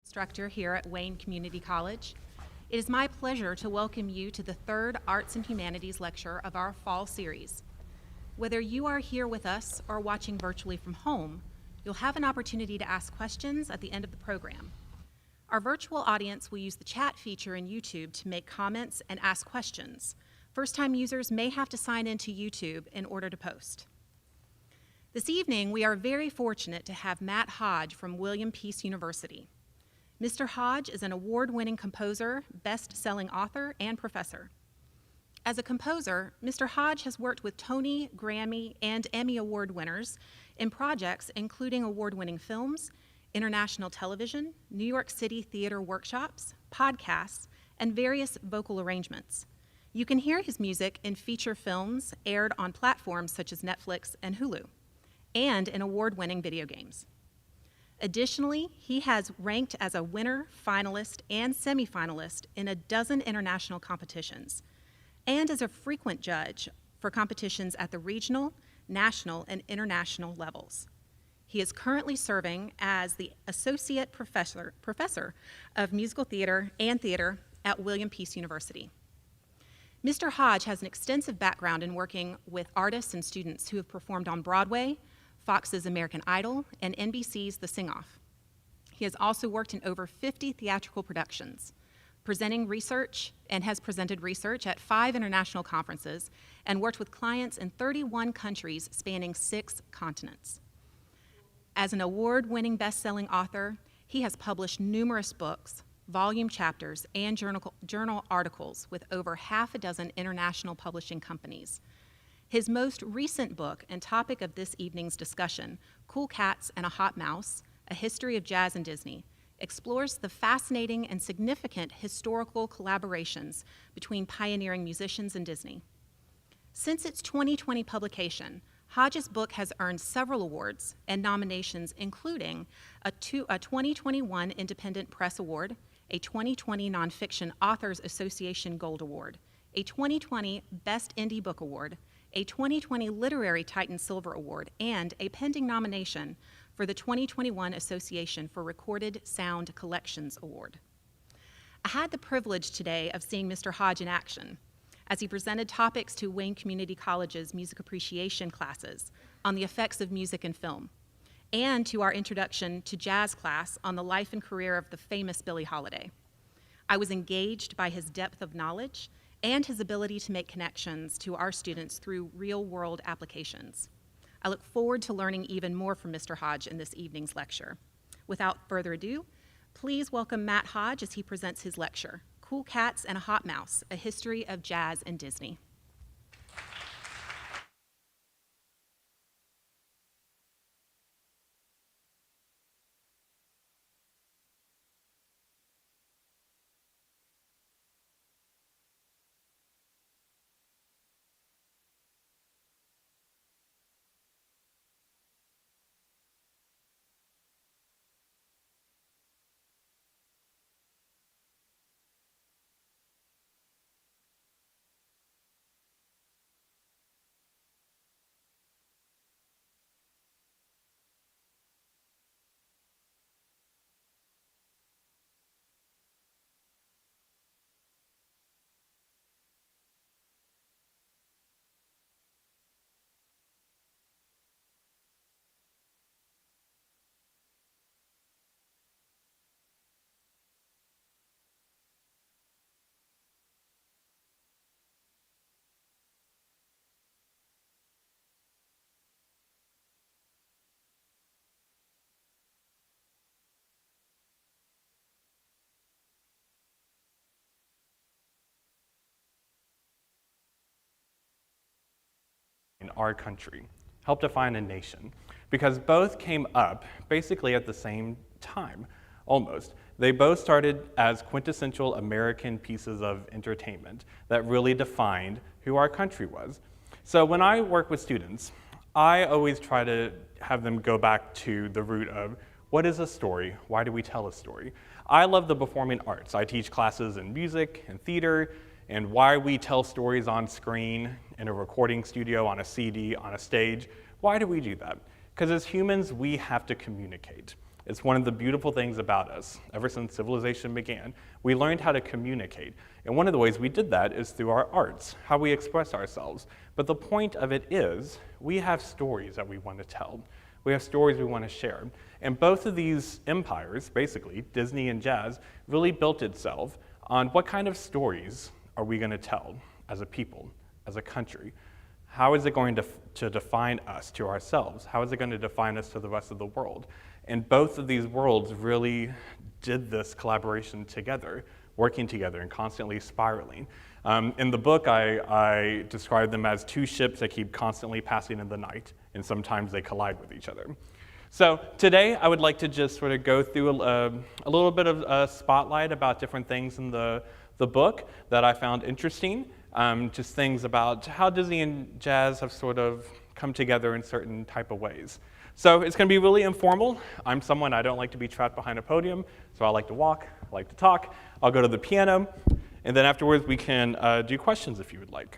Instructor here at Wayne Community College. It is my pleasure to welcome you to the third Arts and Humanities lecture of our fall series. Whether you are here with us or watching virtually from home, you'll have an opportunity to ask questions at the end of the program. Our virtual audience will use the chat feature in YouTube to make comments and ask questions. First-time users may have to sign into YouTube in order to post. This evening, we are very fortunate to have Matt Hodge from William Peace University. Mr. Hodge is an award-winning composer, best-selling author, and professor. As a composer, Mr. Hodge has worked with Tony, Grammy, and Emmy Award winners in projects including award-winning films, international television, New York City theater workshops, podcasts, and various vocal arrangements. You can hear his music in feature films aired on platforms such as Netflix and Hulu, and in award-winning video games. Additionally, he has ranked as a winner, finalist, and semifinalist in a dozen international competitions, and as a frequent judge for competitions at the regional, national, and international levels. He is currently serving as the Associate Professor of Musical Theater and Theater at William Peace University. Mr. Hodge has an extensive background in working with artists and students who have performed on Broadway, Fox's American Idol, and NBC's The Sing-Off. He has also worked in over 50 theatrical productions, presenting research, and has presented research at 5 international conferences, and worked with clients in 31 countries spanning 6 continents. As an award-winning best-selling author, he has published numerous books, volume chapters, and journal articles with over half a dozen international publishing companies. His most recent book and topic of this evening's discussion, Cool Cats and a Hot Mouse, A History of Jazz and Disney, explores the fascinating and significant historical collaborations between pioneering musicians and Disney. Since its 2020 publication, Hodge's book has earned several awards and nominations, including a 2021 Independent Press Award, a 2020 Nonfiction Authors Association Gold Award, a 2020 Best Indie Book Award, a 2020 Literary Titan Silver Award, and a pending nomination for the 2021 Association for Recorded Sound Collections Award. I had the privilege today of seeing Mr. Hodge in action as he presented topics to Wayne Community College's music appreciation classes on the effects of music and film, and to our introduction to jazz class on the life and career of the famous Billie Holiday. I was engaged by his depth of knowledge and his ability to make connections to our students through real-world applications. I look forward to learning even more from Mr. Hodge in this evening's lecture. Without further ado, please welcome Matt Hodge as he presents his lecture, Cool Cats and a Hot Mouse, A History of Jazz and Disney. In our country, help define a nation, because both came up basically at the same time, almost. They both started as quintessential American pieces of entertainment that really defined who our country was. So when I work with students, I always try to have them go back to the root of what is a story? Why do we tell a story? I love the performing arts. I teach classes in music and theater, and why we tell stories on screen, in a recording studio, on a CD, on a stage. Why do we do that? Because as humans, we have to communicate. It's one of the beautiful things about us. Ever since civilization began, we learned how to communicate. And one of the ways we did that is through our arts, how we express ourselves. But the point of it is, we have stories that we want to tell. We have stories we want to share. And both of these empires, basically, Disney and jazz, really built itself on what kind of stories are we going to tell as a people, as a country? How is it going to define us to ourselves? How is it going to define us to the rest of the world? And both of these worlds really did this collaboration together, working together and constantly spiraling. In the book, I describe them as two ships that keep constantly passing in the night, and sometimes they collide with each other. So today, I would like to just sort of go through a little bit of a spotlight about different things in the book that I found interesting, just things about how Disney and jazz have sort of come together in certain type of ways. So it's going to be really informal. I'm someone, I don't like to be trapped behind a podium, so I like to walk, I like to talk. I'll go to the piano, and then afterwards we can do questions if you would like.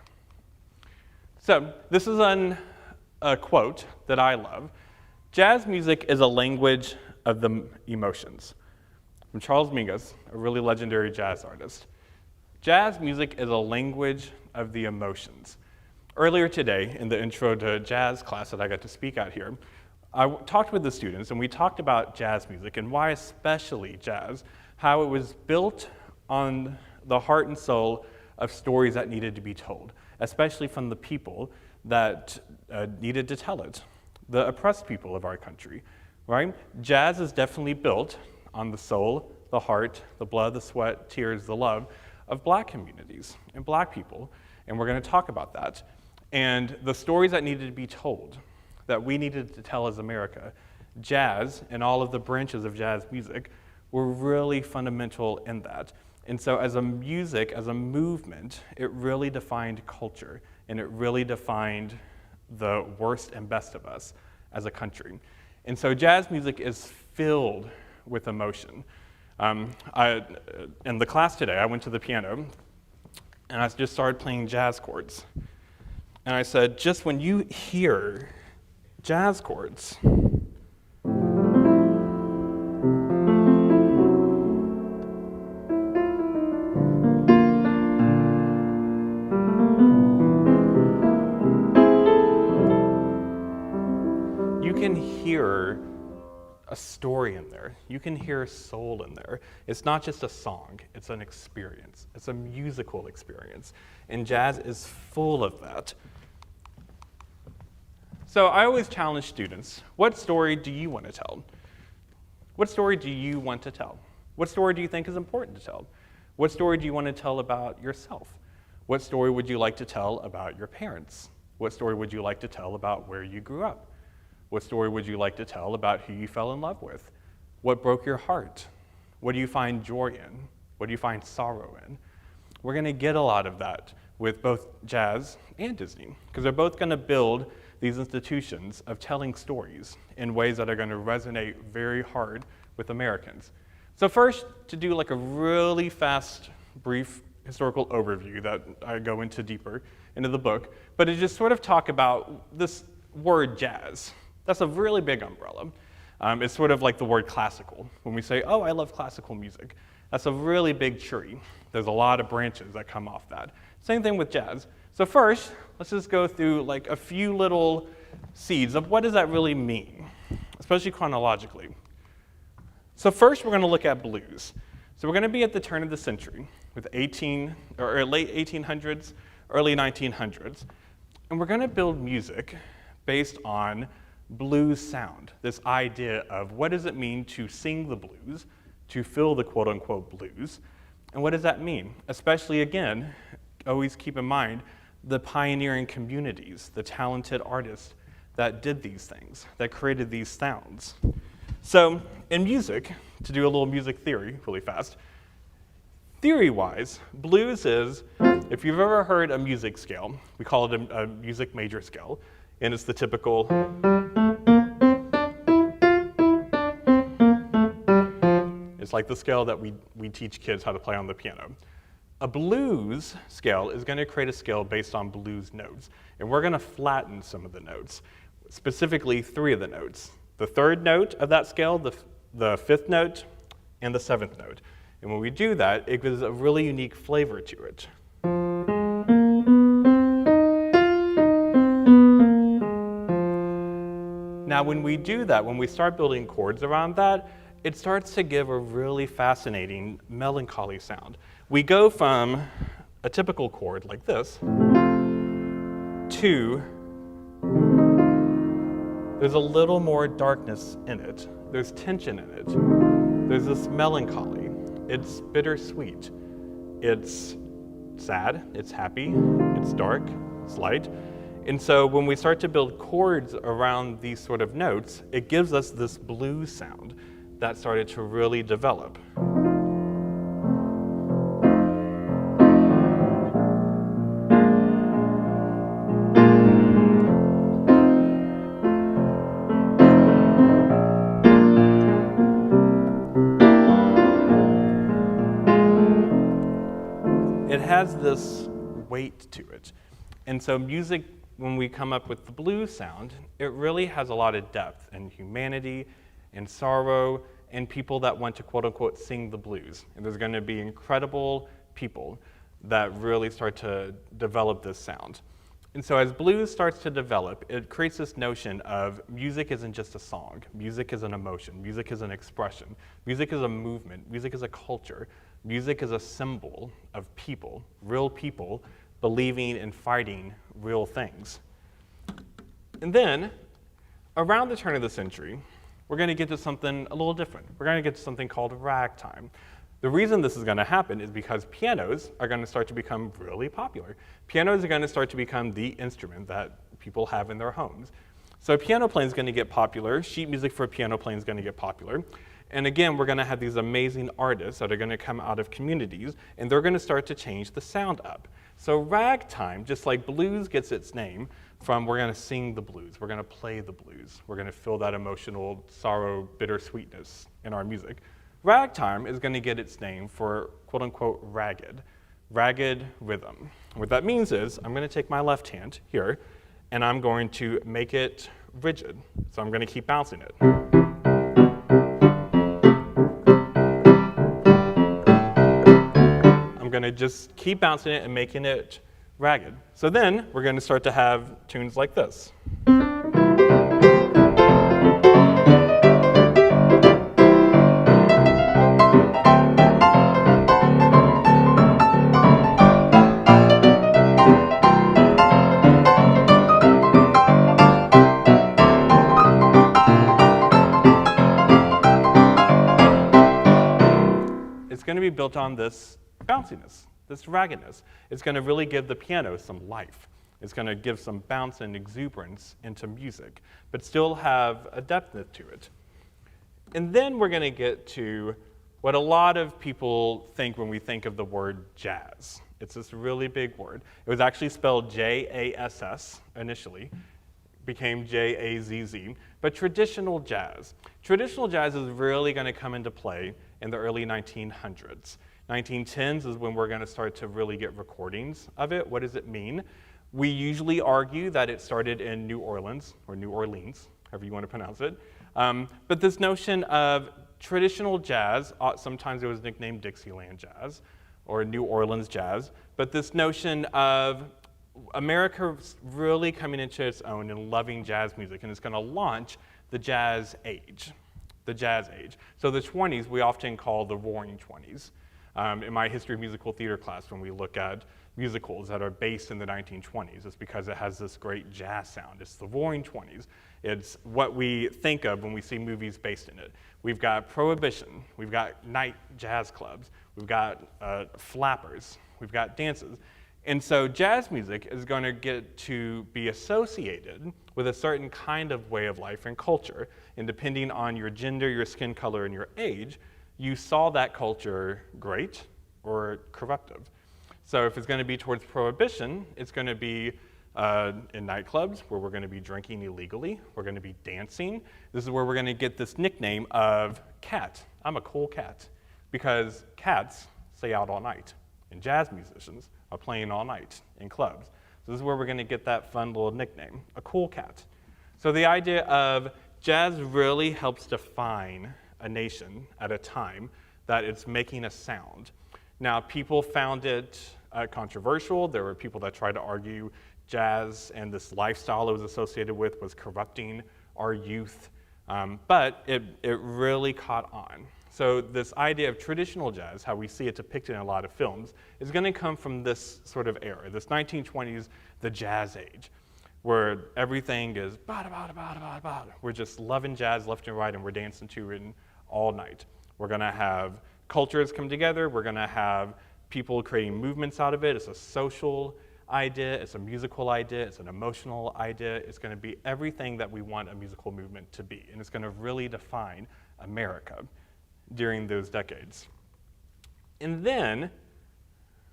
So this is a quote that I love. Jazz music is a language of the emotions. From Charles Mingus, a really legendary jazz artist. Jazz music is a language of the emotions. Earlier today, in the intro to jazz class that I got to speak at here, I talked with the students and we talked about jazz music and why especially jazz, how it was built on the heart and soul of stories that needed to be told, especially from the people that needed to tell it, the oppressed people of our country, right? Jazz is definitely built on the soul, the heart, the blood, the sweat, tears, the love of Black communities and Black people, and we're going to talk about that. And the stories that needed to be told, that we needed to tell as America, jazz and all of the branches of jazz music were really fundamental in that. And so as a music, as a movement, it really defined culture, and it really defined the worst and best of us as a country. And so jazz music is filled with emotion. In the class today, I went to the piano, and I just started playing jazz chords. And I said, just when you hear jazz chords, you can hear a story in there. You can hear soul in there. It's not just a song, it's an experience. It's a musical experience. And jazz is full of that. So I always challenge students, what story do you want to tell? What story do you want to tell? What story do you think is important to tell? What story do you want to tell about yourself? What story would you like to tell about your parents? What story would you like to tell about where you grew up? What story would you like to tell about who you fell in love with? What broke your heart? What do you find joy in? What do you find sorrow in? We're going to get a lot of that with both jazz and Disney, because they're both going to build these institutions of telling stories in ways that are going to resonate very hard with Americans. So first, to do like a really fast, brief historical overview that I go into deeper into the book, but to just sort of talk about this word jazz. That's a really big umbrella. It's sort of like the word classical. When we say, oh, I love classical music, that's a really big tree. There's a lot of branches that come off that. Same thing with jazz. So first, let's just go through like a few little seeds of what does that really mean, especially chronologically. So first, we're going to look at blues. So we're going to be at the turn of the century with late 1800s, early 1900s, and we're going to build music based on blues sound, this idea of what does it mean to sing the blues, to feel the quote-unquote blues, and what does that mean? Especially, again, always keep in mind the pioneering communities, the talented artists that did these things, that created these sounds. So in music, to do a little music theory really fast, theory-wise, blues is, if you've ever heard a music scale, we call it a music major scale, and it's the typical, it's like the scale that we teach kids how to play on the piano. A blues scale is going to create a scale based on blues notes, and we're going to flatten some of the notes, specifically 3 of the notes. The third note of that scale, the 5th note, and the 7th note. And when we do that, it gives a really unique flavor to it. Now, when we do that, when we start building chords around that, it starts to give a really fascinating melancholy sound. We go from a typical chord like this to there's a little more darkness in it. There's tension in it. There's this melancholy. It's bittersweet. It's sad. It's happy. It's dark. It's light. And so when we start to build chords around these sort of notes, it gives us this blues sound that started to really develop. It has this weight to it. And so music, when we come up with the blues sound, it really has a lot of depth and humanity and sorrow and people that want to quote unquote sing the blues. And there's going to be incredible people that really start to develop this sound. And so as blues starts to develop, it creates this notion of music isn't just a song. Music is an emotion. Music is an expression. Music is a movement. Music is a culture. Music is a symbol of people, real people, believing and fighting real things. And then, around the turn of the century, we're going to get to something a little different. We're going to get to something called ragtime. The reason this is going to happen is because pianos are going to start to become really popular. Pianos are going to start to become the instrument that people have in their homes. So piano playing is going to get popular. Sheet music for piano playing is going to get popular. And again, we're going to have these amazing artists that are going to come out of communities, and they're going to start to change the sound up. So ragtime, just like blues gets its name from we're going to sing the blues, we're going to play the blues, we're going to feel that emotional sorrow, bittersweetness in our music. Ragtime is going to get its name for quote unquote ragged rhythm. What that means is I'm going to take my left hand here, and I'm going to make it rigid. So I'm going to keep bouncing it. I'm going to just keep bouncing it and making it ragged. So then we're going to start to have tunes like this. It's going to be built on this bounciness, this raggedness. It's going to really give the piano some life. It's going to give some bounce and exuberance into music, but still have a depth to it. And then we're going to get to what a lot of people think when we think of the word jazz. It's this really big word. It was actually spelled J-A-S-S initially, became J-A-Z-Z, but traditional jazz. Traditional jazz is really going to come into play in the early 1900s. 1910s is when we're going to start to really get recordings of it. What does it mean? We usually argue that it started in New Orleans, or New Orleans, however you want to pronounce it. But this notion of traditional jazz, sometimes it was nicknamed Dixieland jazz, or New Orleans jazz, but this notion of America really coming into its own and loving jazz music, and it's going to launch the jazz age. The jazz age. So the 20s we often call the Roaring 20s. In my history of musical theater class, when we look at musicals that are based in the 1920s, it's because it has this great jazz sound. It's the Roaring 20s. It's what we think of when we see movies based in it. We've got Prohibition. We've got night jazz clubs. We've got flappers. We've got dances. And so jazz music is going to get to be associated with a certain kind of way of life and culture. And depending on your gender, your skin color, and your age, you saw that culture great or corruptive. So if it's going to be towards prohibition, it's going to be in nightclubs where we're going to be drinking illegally. We're going to be dancing. This is where we're going to get this nickname of cat. I'm a cool cat. Because cats stay out all night. And jazz musicians are playing all night in clubs. So this is where we're going to get that fun little nickname, a cool cat. So the idea of jazz really helps define a nation at a time that it's making a sound. Now, people found it controversial. There were people that tried to argue jazz and this lifestyle it was associated with was corrupting our youth, but it really caught on. So this idea of traditional jazz, how we see it depicted in a lot of films, is going to come from this sort of era, this 1920s, the jazz age, where everything is bada, bada, bada, bada, bada. We're just loving jazz left and right, and we're dancing to it all night. We're going to have cultures come together. We're going to have people creating movements out of it. It's a social idea. It's a musical idea. It's an emotional idea. It's going to be everything that we want a musical movement to be, and it's going to really define America during those decades. And then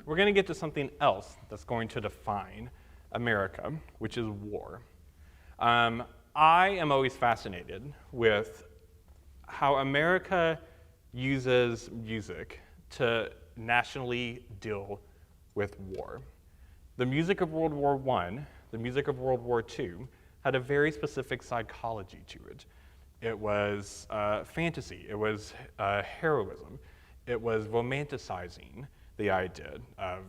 we're going to get to something else that's going to define America, which is war. I am always fascinated with how America uses music to nationally deal with war. The music of World War I, the music of World War II, had a very specific psychology to it. It was fantasy, it was heroism, it was romanticizing the idea of,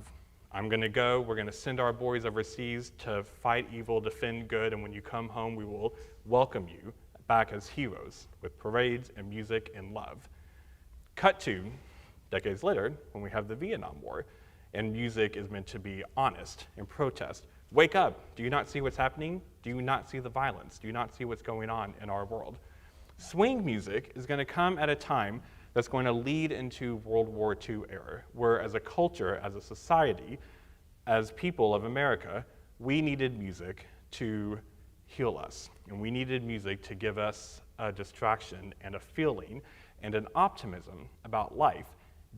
I'm gonna go, we're gonna send our boys overseas to fight evil, defend good, and when you come home, we will welcome you back as heroes with parades and music and love. Cut to decades later, when we have the Vietnam War, and music is meant to be honest and protest. Wake up, do you not see what's happening? Do you not see the violence? Do you not see what's going on in our world? Swing music is going to come at a time that's going to lead into World War II era, where as a culture, as a society, as people of America, we needed music to heal us. And we needed music to give us a distraction and a feeling and an optimism about life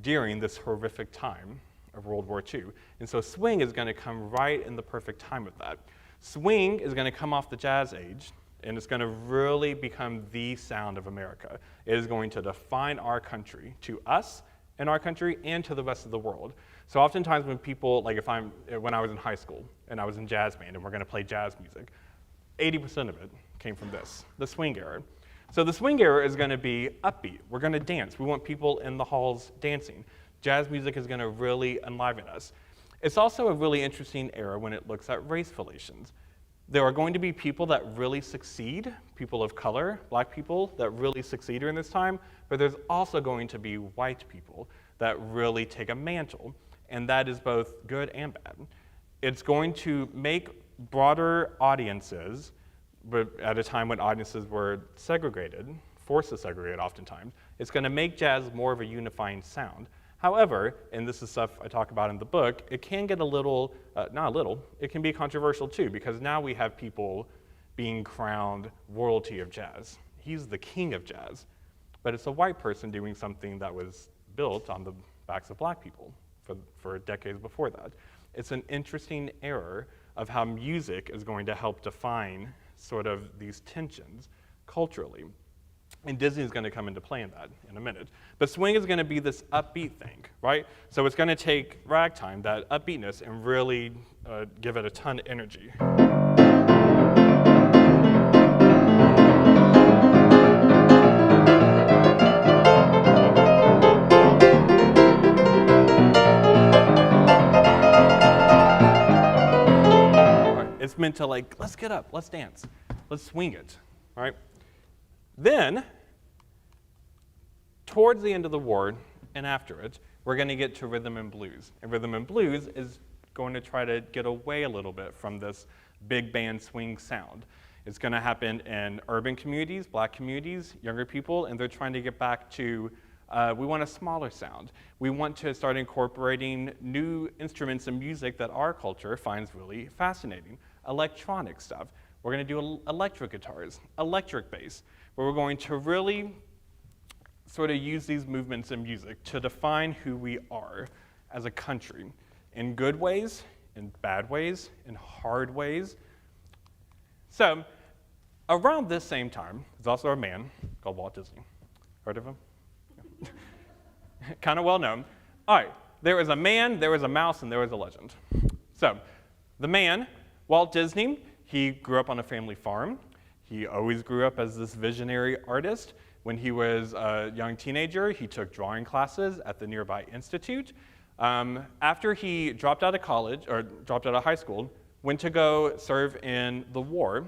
during this horrific time of World War II. And so swing is going to come right in the perfect time of that. Swing is going to come off the jazz age, and it's going to really become the sound of America. It is going to define our country, to us and our country, and to the rest of the world. So oftentimes when people, like when I was in high school, and I was in jazz band, and we're going to play jazz music, 80% of it came from this, the swing era. So the swing era is going to be upbeat. We're going to dance. We want people in the halls dancing. Jazz music is going to really enliven us. It's also a really interesting era when it looks at race relations. There are going to be people that really succeed, people of color, black people that really succeed during this time, but there's also going to be white people that really take a mantle, and that is both good and bad. It's going to make broader audiences, but at a time when audiences were segregated, forced to segregate oftentimes, it's going to make jazz more of a unifying sound. However, and this is stuff I talk about in the book, it can get a little, not a little, it can be controversial too, because now we have people being crowned royalty of jazz. He's the king of jazz, but it's a white person doing something that was built on the backs of black people for decades before that. It's an interesting era of how music is going to help define sort of these tensions culturally. And Disney is going to come into play in that in a minute. But swing is going to be this upbeat thing, right? So it's going to take ragtime, that upbeatness, and really give it a ton of energy. It's meant to like, let's get up, let's dance, let's swing it, right? Then, towards the end of the war and after it, we're going to get to rhythm and blues. And rhythm and blues is going to try to get away a little bit from this big band swing sound. It's going to happen in urban communities, black communities, younger people, and they're trying to get back to, we want a smaller sound. We want to start incorporating new instruments and music that our culture finds really fascinating. Electronic stuff. We're going to do electric guitars, electric bass, where we're going to really sort of use these movements in music to define who we are as a country in good ways, in bad ways, in hard ways. So around this same time, there's also a man called Walt Disney. Heard of him? Kind of well known. All right, there was a man, there was a mouse, and there was a legend. So the man, Walt Disney, he grew up on a family farm. He always grew up as this visionary artist, When he was a young teenager, he took drawing classes at the nearby institute. After he dropped out of college, or dropped out of high school, went to go serve in the war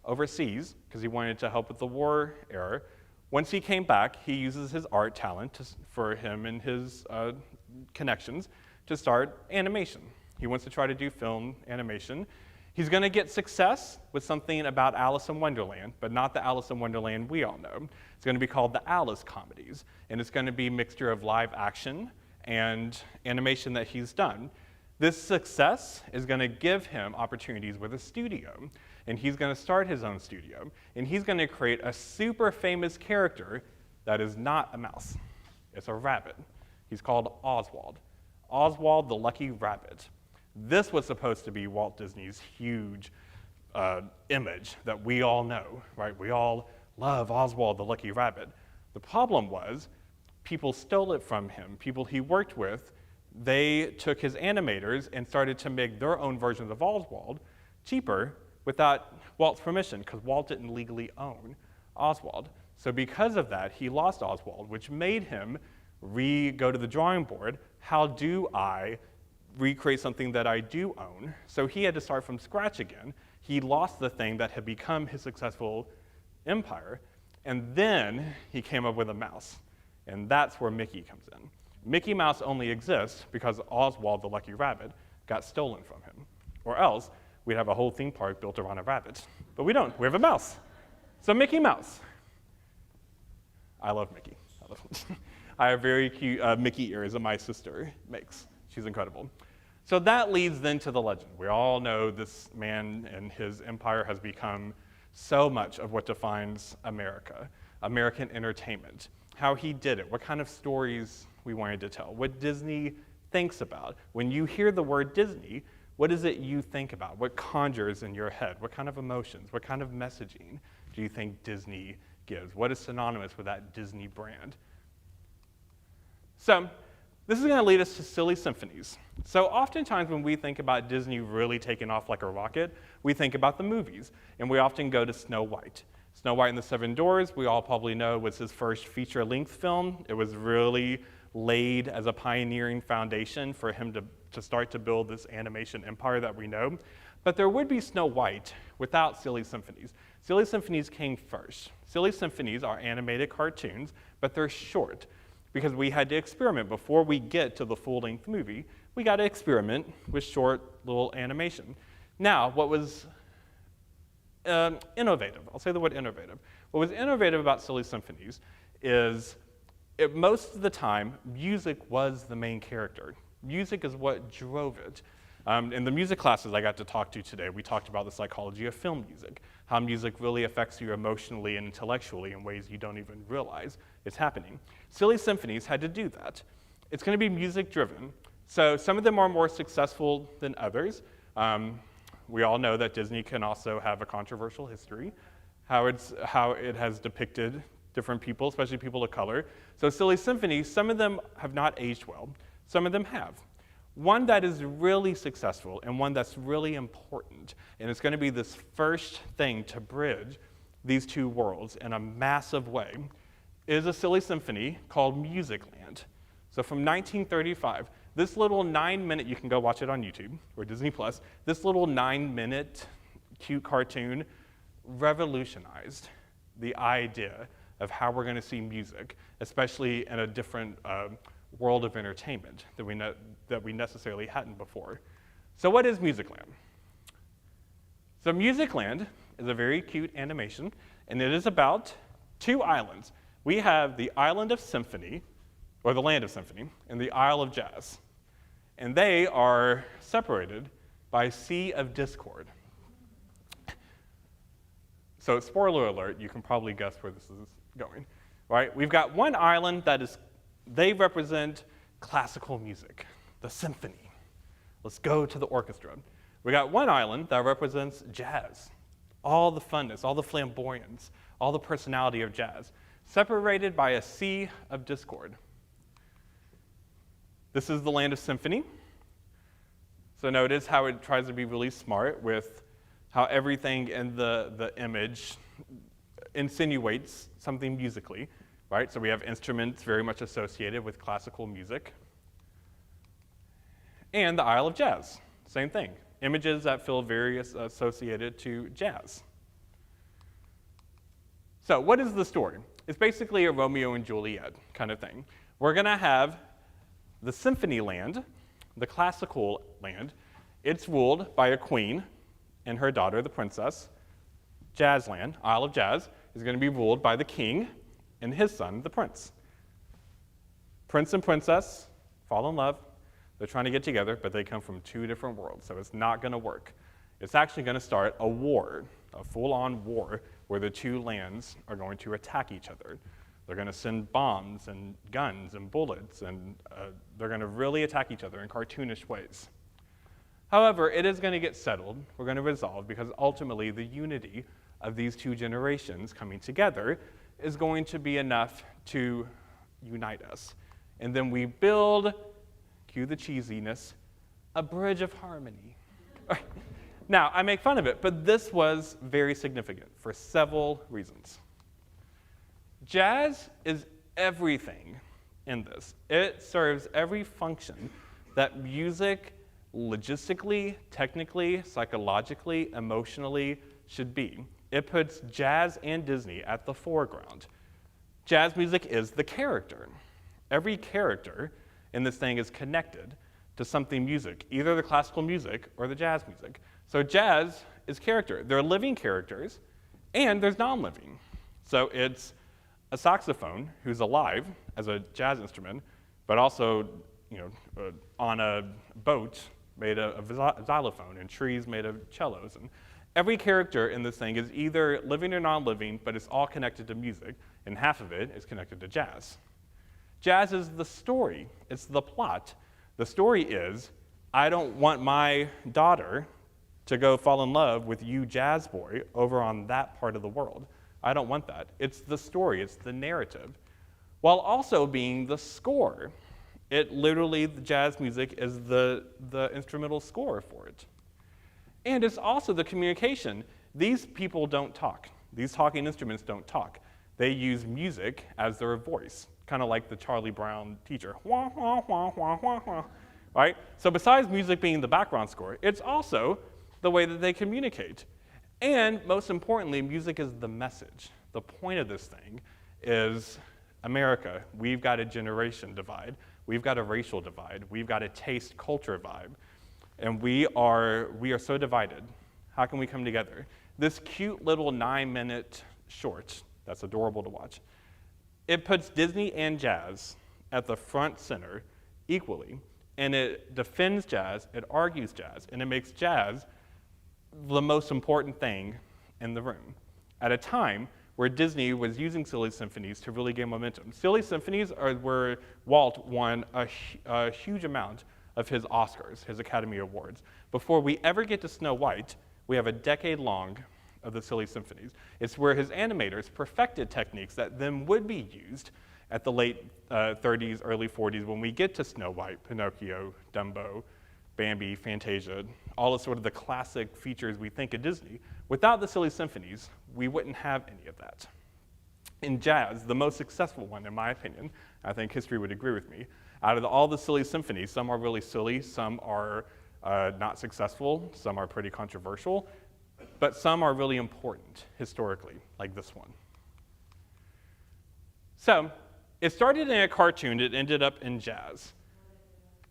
overseas, because he wanted to help with the war era. Once he came back, he uses his art talent for him and his connections to start animation. He wants to try to do film animation. He's going to get success with something about Alice in Wonderland, but not the Alice in Wonderland we all know. It's going to be called the Alice Comedies, and it's going to be a mixture of live action and animation that he's done. This success is going to give him opportunities with a studio, and he's going to start his own studio, and he's going to create a super famous character that is not a mouse. It's a rabbit. He's called Oswald. Oswald the Lucky Rabbit. This was supposed to be Walt Disney's huge image that we all know, right? We all love Oswald the Lucky Rabbit. The problem was people stole it from him. People he worked with, they took his animators and started to make their own versions of Oswald cheaper without Walt's permission, because Walt didn't legally own Oswald. So because of that, he lost Oswald, which made him go to the drawing board. How do I recreate something that I do own? So he had to start from scratch again. He lost the thing that had become his successful empire, and then he came up with a mouse. And that's where Mickey comes in. Mickey Mouse only exists because Oswald the Lucky Rabbit got stolen from him. Or else, we'd have a whole theme park built around a rabbit. But we don't, we have a mouse. So Mickey Mouse. I love Mickey. I have very cute Mickey ears that my sister makes. She's incredible. So that leads then to the legend. We all know this man and his empire has become so much of what defines America, American entertainment, how he did it, what kind of stories we wanted to tell, what Disney thinks about. When you hear the word Disney, what is it you think about? What conjures in your head? What kind of emotions, what kind of messaging do you think Disney gives? What is synonymous with that Disney brand? So this is going to lead us to silly symphonies. So oftentimes when we think about Disney really taking off like a rocket, we think about the movies, and we often go to Snow White. Snow White and the Seven Dwarfs, we all probably know, was his first feature-length film. It was really laid as a pioneering foundation for him to start to build this animation empire that we know. But there would be Snow White without silly symphonies. Silly symphonies came first. Silly symphonies are animated cartoons, but they're short, because we had to experiment before we get to the full-length movie. We got to experiment with short little animation. Now, what was innovative, I'll say the word innovative. What was innovative about silly symphonies is most of the time, music was the main character. Music is what drove it. In the music classes I got to talk to today, we talked about the psychology of film music, how music really affects you emotionally and intellectually in ways you don't even realize it's happening. Silly symphonies had to do that. It's going to be music-driven, so some of them are more successful than others. We all know that Disney can also have a controversial history, how it has depicted different people, especially people of color. So silly symphonies, some of them have not aged well, some of them have. One that is really successful and one that's really important, and it's going to be this first thing to bridge these two worlds in a massive way, is a silly symphony called Musicland. So from 1935, this little 9-minute, you can go watch it on YouTube or Disney Plus, this little 9-minute cute cartoon revolutionized the idea of how we're going to see music, especially in a different world of entertainment that we necessarily hadn't before. So what is Musicland? So Musicland is a very cute animation, and it is about two islands. We have the island of Symphony, or the land of Symphony, and the Isle of Jazz. And they are separated by a sea of discord. So spoiler alert, you can probably guess where this is going, right? We've got one island they represent classical music, the symphony. Let's go to the orchestra. We got one island that represents jazz, all the funness, all the flamboyance, all the personality of jazz, separated by a sea of discord. This is the land of Symphony. So notice how it tries to be really smart with how everything in the image insinuates something musically, right? So we have instruments very much associated with classical music. And the Isle of Jazz, same thing. Images that feel very associated to jazz. So what is the story? It's basically a Romeo and Juliet kind of thing. We're going to have the symphony land, the classical land. It's ruled by a queen and her daughter, the princess. Jazz land, Isle of Jazz, is going to be ruled by the king and his son, the prince. Prince and princess fall in love. They're trying to get together, but they come from two different worlds, so it's not going to work. It's actually going to start a war, a full-on war, where the two lands are going to attack each other. They're going to send bombs and guns and bullets, and they're going to really attack each other in cartoonish ways. However, it is going to get settled. We're going to resolve, because ultimately the unity of these two generations coming together is going to be enough to unite us. And then we build, cue the cheesiness, a bridge of harmony. Now, I make fun of it, but this was very significant for several reasons. Jazz is everything in this. It serves every function that music logistically, technically, psychologically, emotionally should be. It puts jazz and Disney at the foreground. Jazz music is the character. Every character in this thing is connected to something music, either the classical music or the jazz music. So jazz is character. There are living characters, and there's non-living. So it's a saxophone who's alive as a jazz instrument, but also, on a boat made of xylophone and trees made of cellos. And every character in this thing is either living or non-living, but it's all connected to music, and half of it is connected to jazz. Jazz is the story. It's the plot. The story is, I don't want my daughter to go fall in love with you, jazz boy, over on that part of the world. I don't want that. It's the story. It's the narrative. While also being the score. It literally, the jazz music is the instrumental score for it. And it's also the communication. These people don't talk. These talking instruments don't talk. They use music as their voice, kind of like the Charlie Brown teacher. Wah, wah, wah, wah, wah, wah. Right? So besides music being the background score, it's also the way that they communicate. And most importantly, music is the message. The point of this thing is America, we've got a generation divide. We've got a racial divide. We've got a taste culture vibe. And we are so divided. How can we come together? This cute little 9-minute short, that's adorable to watch, it puts Disney and jazz at the front center equally. And it defends jazz, it argues jazz, and it makes jazz the most important thing in the room. At a time where Disney was using silly symphonies to really gain momentum. Silly symphonies are where Walt won a huge amount of his Oscars, his Academy Awards. Before we ever get to Snow White, we have a decade long of the silly symphonies. It's where his animators perfected techniques that then would be used at the late 30s, early 40s when we get to Snow White, Pinocchio, Dumbo, Bambi, Fantasia, all of sort of the classic features we think of Disney. Without the silly symphonies, we wouldn't have any of that. In jazz, the most successful one, in my opinion, I think history would agree with me, out of all the silly symphonies, some are really silly, some are not successful, some are pretty controversial, but some are really important historically, like this one. So, it started in a cartoon, it ended up in jazz.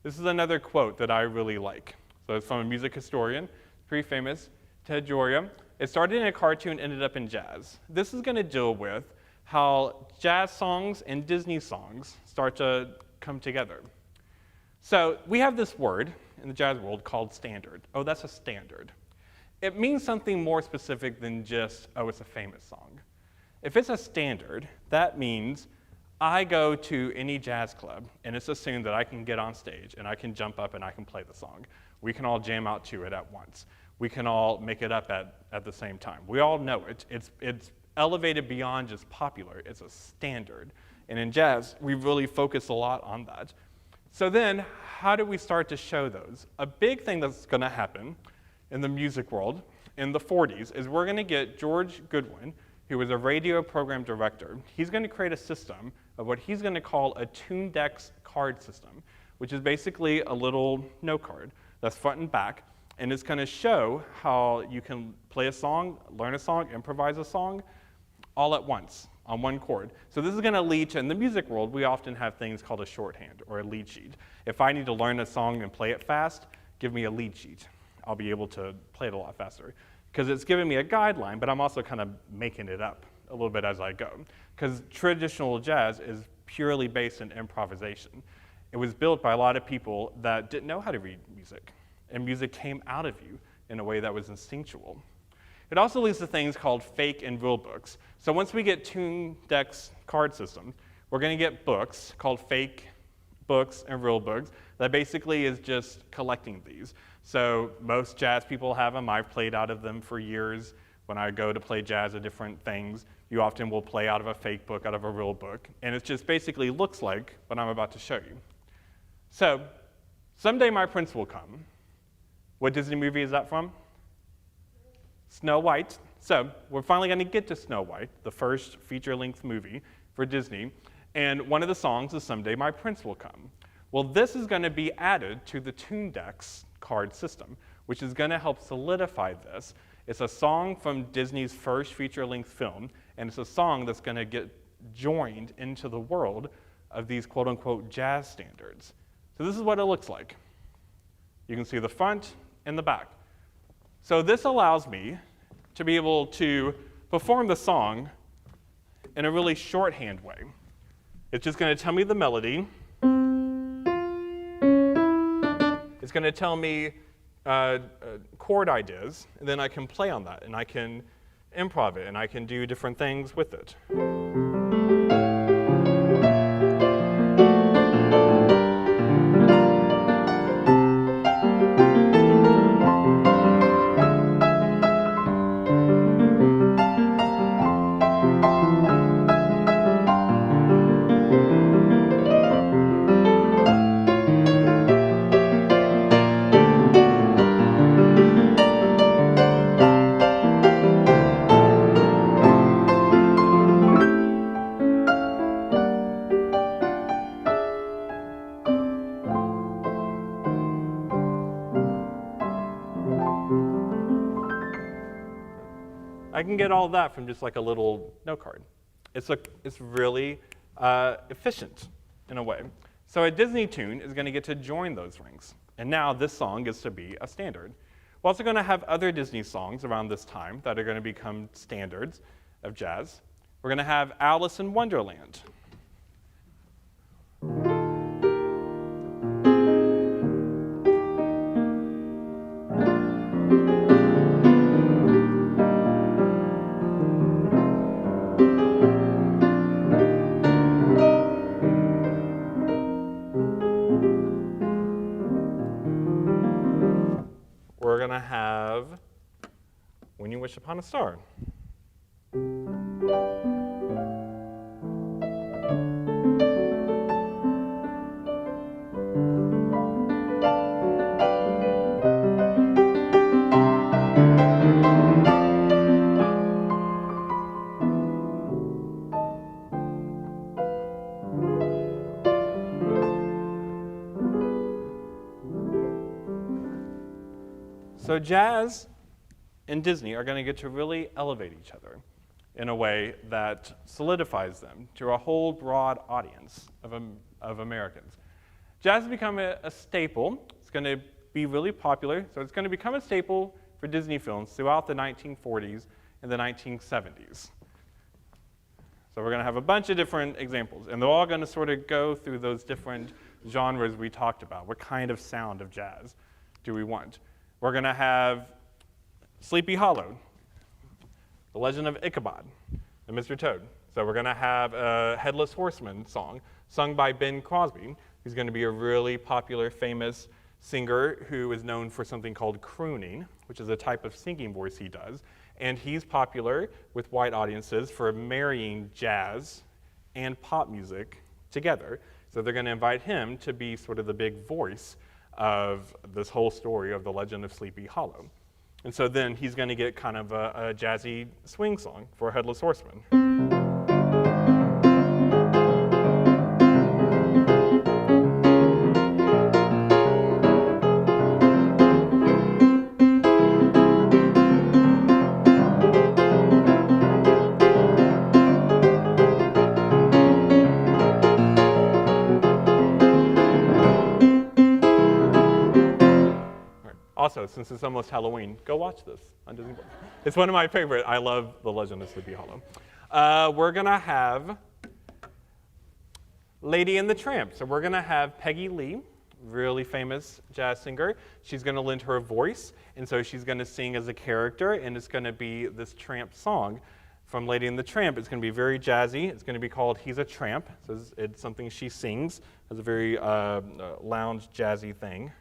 This is another quote that I really like. So it's from a music historian, pretty famous, Ted Joria. It started in a cartoon, ended up in jazz. This is going to deal with how jazz songs and Disney songs start to come together. So we have this word in the jazz world called standard. Oh, that's a standard. It means something more specific than just, oh, it's a famous song. If it's a standard, that means I go to any jazz club, and it's assumed that I can get on stage, and I can jump up and I can play the song. We can all jam out to it at once. We can all make it up at the same time. We all know it. It's elevated beyond just popular. It's a standard. And in jazz, we really focus a lot on that. So then, how do we start to show those? A big thing that's going to happen in the music world in the 40s is we're going to get George Goodwin, who is a radio program director, he's going to create a system of what he's going to call a TuneDex card system, which is basically a little note card that's front and back, and it's going to show how you can play a song, learn a song, improvise a song, all at once on one chord. So this is going to lead to, in the music world, we often have things called a shorthand or a lead sheet. If I need to learn a song and play it fast, give me a lead sheet. I'll be able to play it a lot faster, because it's giving me a guideline, but I'm also kind of making it up a little bit as I go, because traditional jazz is purely based in improvisation. It was built by a lot of people that didn't know how to read music, and music came out of you in a way that was instinctual. It also leads to things called fake and real books. So once we get TuneDex card system, we're going to get books called fake books and real books that basically is just collecting these. So most jazz people have them. I've played out of them for years. When I go to play jazz at different things, you often will play out of a fake book, out of a real book, and it just basically looks like what I'm about to show you. So, Someday My Prince Will Come. What Disney movie is that from? Snow White. So, we're finally going to get to Snow White, the first feature-length movie for Disney, and one of the songs is Someday My Prince Will Come. Well, this is going to be added to the TuneDex card system, which is going to help solidify this. It's a song from Disney's first feature-length film, and it's a song that's going to get joined into the world of these quote-unquote jazz standards. So this is what it looks like. You can see the front and the back. So this allows me to be able to perform the song in a really shorthand way. It's just going to tell me the melody. It's going to tell me chord ideas, and then I can play on that, and I can improv it, and I can do different things with it. I can get all that from just like a little note card. It's really efficient in a way. So a Disney tune is going to get to join those rings. And now this song gets to be a standard. We're also going to have other Disney songs around this time that are going to become standards of jazz. We're going to have Alice in Wonderland. We're going to have When You Wish Upon a Star. So jazz and Disney are going to get to really elevate each other in a way that solidifies them to a whole broad audience of Americans. Jazz has become a staple. It's going to be really popular. So it's going to become a staple for Disney films throughout the 1940s and the 1970s. So we're going to have a bunch of different examples, and they're all going to sort of go through those different genres we talked about. What kind of sound of jazz do we want? We're going to have Sleepy Hollow, The Legend of Ichabod, and Mr. Toad. So we're going to have a Headless Horseman song sung by Ben Crosby, who's going to be a really popular, famous singer who is known for something called crooning, which is a type of singing voice he does. And he's popular with white audiences for marrying jazz and pop music together. So they're going to invite him to be sort of the big voice of this whole story of the Legend of Sleepy Hollow. And so then he's going to get kind of a jazzy swing song for Headless Horseman. Also, since it's almost Halloween, go watch this on Disney+. It's one of my favorite. I love The Legend of Sleepy Hollow. We're going to have Lady and the Tramp. So we're going to have Peggy Lee, really famous jazz singer. She's going to lend her voice, and so she's going to sing as a character, and it's going to be this tramp song from Lady and the Tramp. It's going to be very jazzy. It's going to be called He's a Tramp. So it's something she sings as a very lounge, jazzy thing.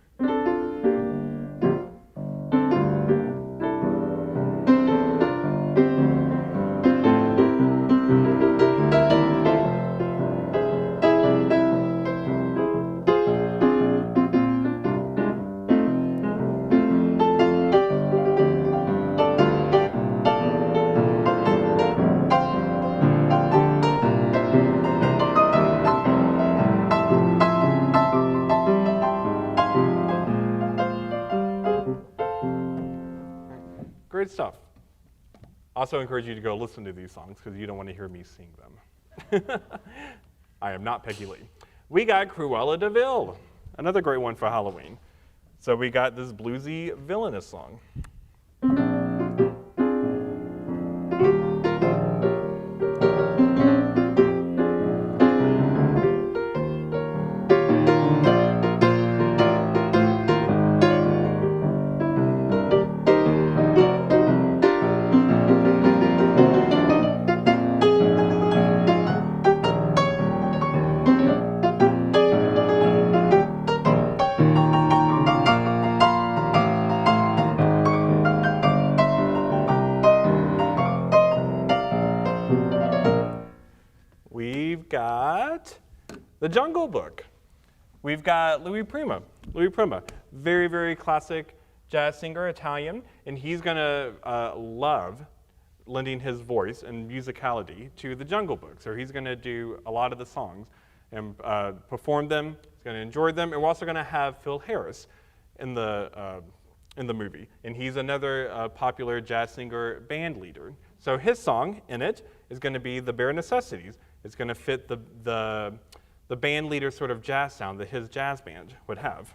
Great stuff. Also encourage you to go listen to these songs because you don't want to hear me sing them. I am not Peggy Lee. We got Cruella de Vil, another great one for Halloween. So we got this bluesy villainous song. We've got The Jungle Book. We've got Louis Prima. Louis Prima, very, very classic jazz singer, Italian, and he's going to love lending his voice and musicality to The Jungle Book. So he's going to do a lot of the songs and perform them. He's going to enjoy them. And we're also going to have Phil Harris in the movie, and he's another popular jazz singer band leader. So his song in it is going to be The Bare Necessities. It's going to fit the band leader sort of jazz sound that his jazz band would have.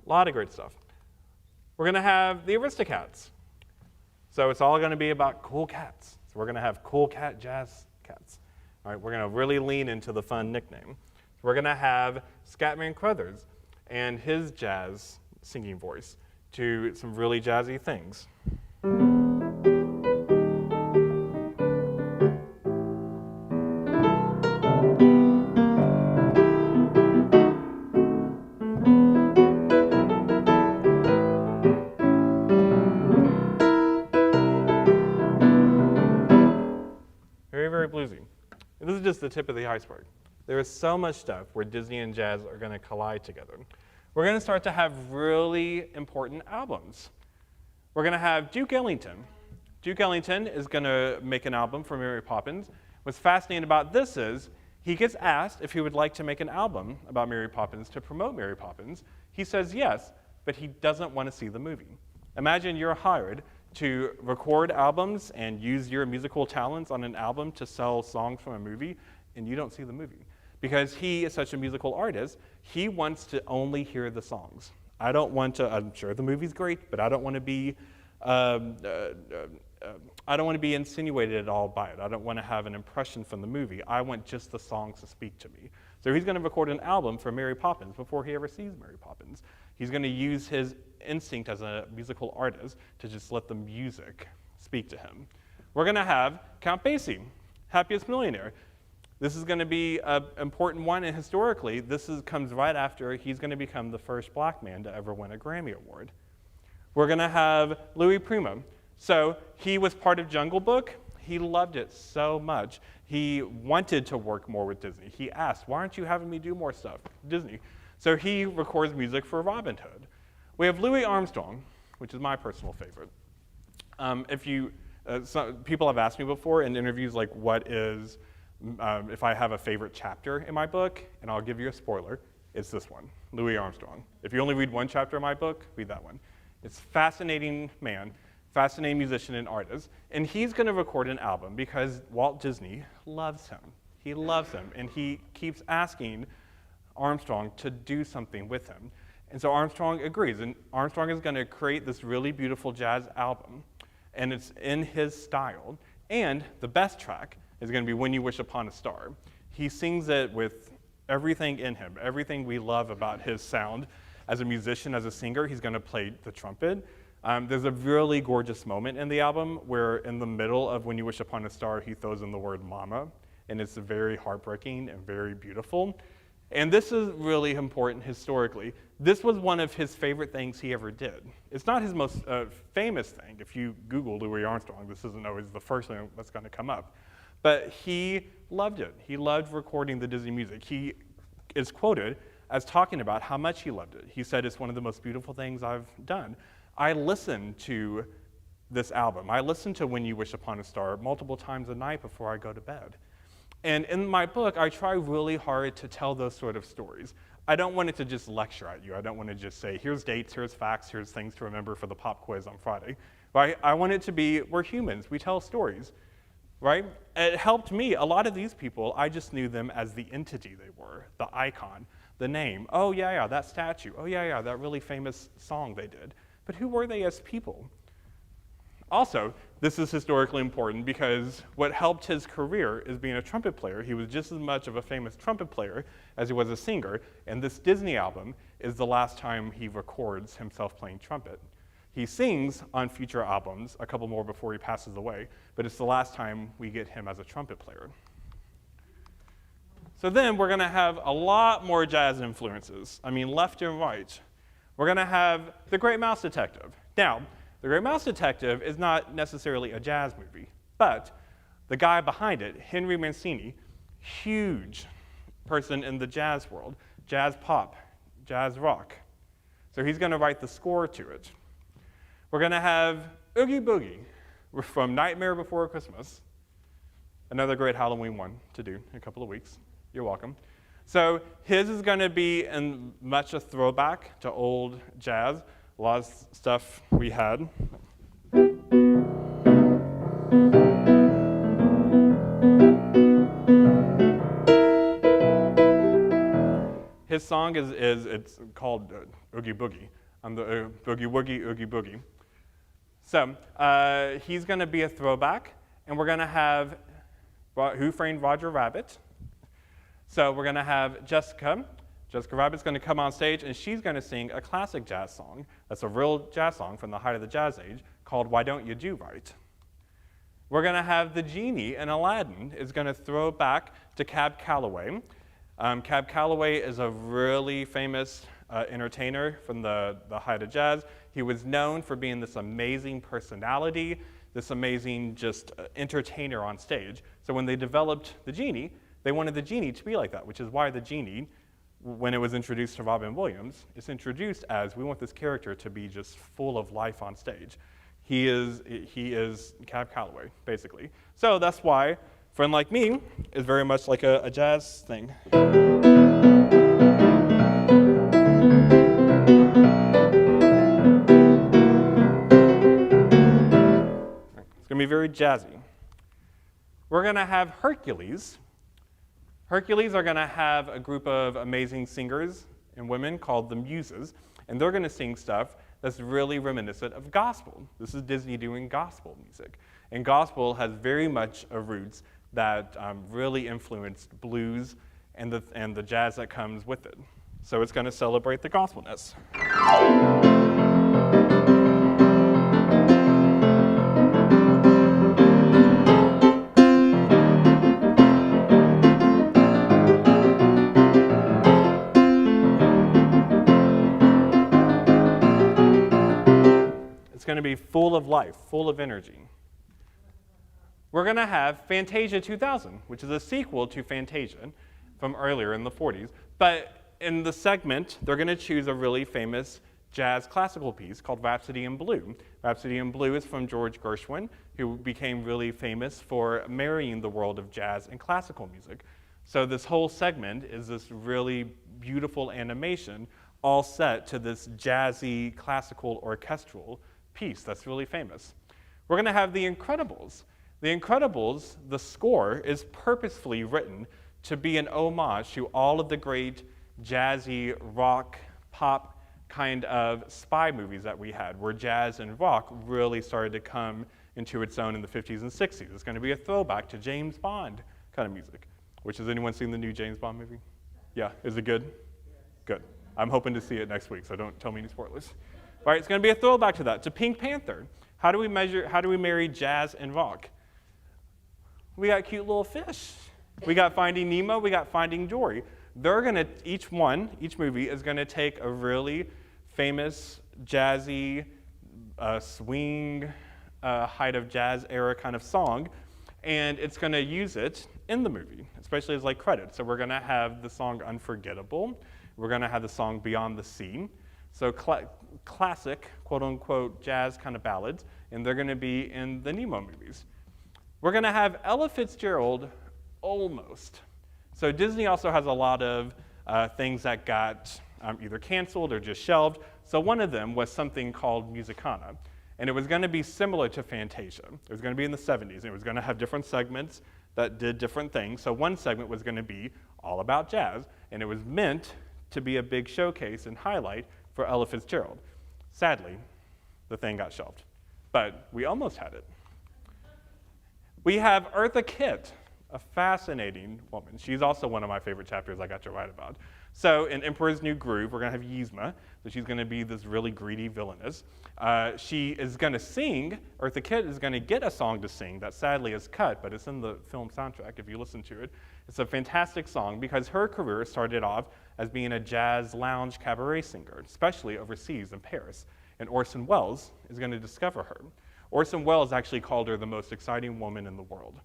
A lot of great stuff. We're going to have the Aristocats. So it's all going to be about cool cats. So we're going to have cool cat jazz cats. All right, we're going to really lean into the fun nickname. We're going to have Scatman Crothers and his jazz singing voice to some really jazzy things. Bluesy. And this is just the tip of the iceberg. There is so much stuff where Disney and jazz are going to collide together. We're going to start to have really important albums. We're going to have Duke Ellington. Duke Ellington is going to make an album for Mary Poppins. What's fascinating about this is he gets asked if he would like to make an album about Mary Poppins to promote Mary Poppins. He says yes, but he doesn't want to see the movie. Imagine you're hired to record albums and use your musical talents on an album to sell songs from a movie, and you don't see the movie. Because he is such a musical artist, he wants to only hear the songs. I don't want to, I'm sure the movie's great, but I don't want to be, insinuated at all by it. I don't want to have an impression from the movie. I want just the songs to speak to me. So he's going to record an album for Mary Poppins before he ever sees Mary Poppins. He's going to use his instinct as a musical artist to just let the music speak to him. We're going to have Count Basie, Happiest Millionaire. This is going to be an important one, and historically, comes right after he's going to become the first black man to ever win a Grammy Award. We're going to have Louis Prima. So he was part of Jungle Book. He loved it so much. He wanted to work more with Disney. He asked, why aren't you having me do more stuff, Disney? So he records music for Robin Hood. We have Louis Armstrong, which is my personal favorite. People have asked me before in interviews, like, if I have a favorite chapter in my book, and I'll give you a spoiler, it's this one, Louis Armstrong. If you only read one chapter of my book, read that one. It's a fascinating man, fascinating musician and artist, and he's going to record an album because Walt Disney loves him. He loves him, and he keeps asking Armstrong to do something with him. And so Armstrong agrees, and Armstrong is going to create this really beautiful jazz album, and it's in his style. And the best track is going to be When You Wish Upon a Star. He sings it with everything in him, everything we love about his sound. As a musician, as a singer, he's going to play the trumpet. There's a really gorgeous moment in the album where in the middle of When You Wish Upon a Star, he throws in the word mama, and it's very heartbreaking and very beautiful. And this is really important historically. This was one of his favorite things he ever did. It's not his most famous thing. If you Google Louis Armstrong, this isn't always the first thing that's going to come up. But he loved it. He loved recording the Disney music. He is quoted as talking about how much he loved it. He said, it's one of the most beautiful things I've done. I listen to this album. I listen to When You Wish Upon a Star multiple times a night before I go to bed. And in my book, I try really hard to tell those sort of stories. I don't want it to just lecture at you. I don't want to just say, here's dates, here's facts, here's things to remember for the pop quiz on Friday. Right? I want it to be, we're humans, we tell stories. Right? It helped me. A lot of these people, I just knew them as the entity they were, the icon, the name. Oh, yeah, that statue. Oh, yeah, that really famous song they did. But who were they as people? Also, this is historically important because what helped his career is being a trumpet player. He was just as much of a famous trumpet player as he was a singer, and this Disney album is the last time he records himself playing trumpet. He sings on future albums, a couple more before he passes away, but it's the last time we get him as a trumpet player. So then we're going to have a lot more jazz influences. I mean, left and right. We're going to have The Great Mouse Detective. Now, The Great Mouse Detective is not necessarily a jazz movie, but the guy behind it, Henry Mancini, huge person in the jazz world, jazz pop, jazz rock. So he's going to write the score to it. We're going to have Oogie Boogie from Nightmare Before Christmas, another great Halloween one to do in a couple of weeks. You're welcome. So his is going to be in much a throwback to old jazz, a lot of stuff we had. His song it's called Oogie Boogie. I'm the Boogie Woogie Oogie Boogie. So he's going to be a throwback, and we're going to have Who Framed Roger Rabbit. So we're going to have Jessica. Jessica Rabbit's going to come on stage, and she's going to sing a classic jazz song. That's a real jazz song from the height of the jazz age called Why Don't You Do Right? We're going to have the genie in Aladdin is going to throw back to Cab Calloway. Cab Calloway is a really famous entertainer from the height of jazz. He was known for being this amazing personality, this amazing just entertainer on stage. So when they developed the genie, they wanted the genie to be like that, which is why the genie, when it was introduced to Robin Williams, it's introduced as we want this character to be just full of life on stage. He is Cab Calloway, basically. So that's why a friend like me is very much like a jazz thing. It's going to be very jazzy. We're going to have Hercules. Hercules are going to have a group of amazing singers and women called the Muses, and they're going to sing stuff that's really reminiscent of gospel. This is Disney doing gospel music, and gospel has very much a roots that really influenced blues and the jazz that comes with it. So it's going to celebrate the gospelness. It's going to be full of life, full of energy. We're going to have Fantasia 2000, which is a sequel to Fantasia from earlier in the 40s. But in the segment, they're going to choose a really famous jazz classical piece called Rhapsody in Blue. Rhapsody in Blue is from George Gershwin, who became really famous for marrying the world of jazz and classical music. So this whole segment is this really beautiful animation all set to this jazzy classical orchestral piece that's really famous. We're going to have The Incredibles. The Incredibles, the score is purposefully written to be an homage to all of the great jazzy rock, pop kind of spy movies that we had, where jazz and rock really started to come into its own in the 50s and 60s. It's going to be a throwback to James Bond kind of music, which has anyone seen the new James Bond movie? Yeah, is it good? Good. I'm hoping to see it next week, so don't tell me any spoilers. All right, it's going to be a throwback to that, to Pink Panther. How do we marry jazz and rock? We got Cute Little Fish. We got Finding Nemo, we got Finding Dory. They're going to, each movie is going to take a really famous, jazzy, swing, height of jazz era kind of song, and it's going to use it in the movie, especially as like credits. So we're going to have the song Unforgettable. We're going to have the song Beyond the Sea. So classic, quote unquote, jazz kind of ballads, and they're going to be in the Nemo movies. We're going to have Ella Fitzgerald almost. So Disney also has a lot of things that got either canceled or just shelved. So one of them was something called Musicana. And it was going to be similar to Fantasia. It was going to be in the 70s. And it was going to have different segments that did different things. So one segment was going to be all about jazz. And it was meant to be a big showcase and highlight for Ella Fitzgerald. Sadly, the thing got shelved. But we almost had it. We have Eartha Kitt, a fascinating woman. She's also one of my favorite chapters I got to write about. So in Emperor's New Groove, we're going to have Yzma. So she's going to be this really greedy villainess. She is going to sing. Eartha Kitt is going to get a song to sing that sadly is cut, but it's in the film soundtrack if you listen to it. It's a fantastic song because her career started off as being a jazz lounge cabaret singer, especially overseas in Paris. And Orson Welles is going to discover her. Orson Welles actually called her the most exciting woman in the world.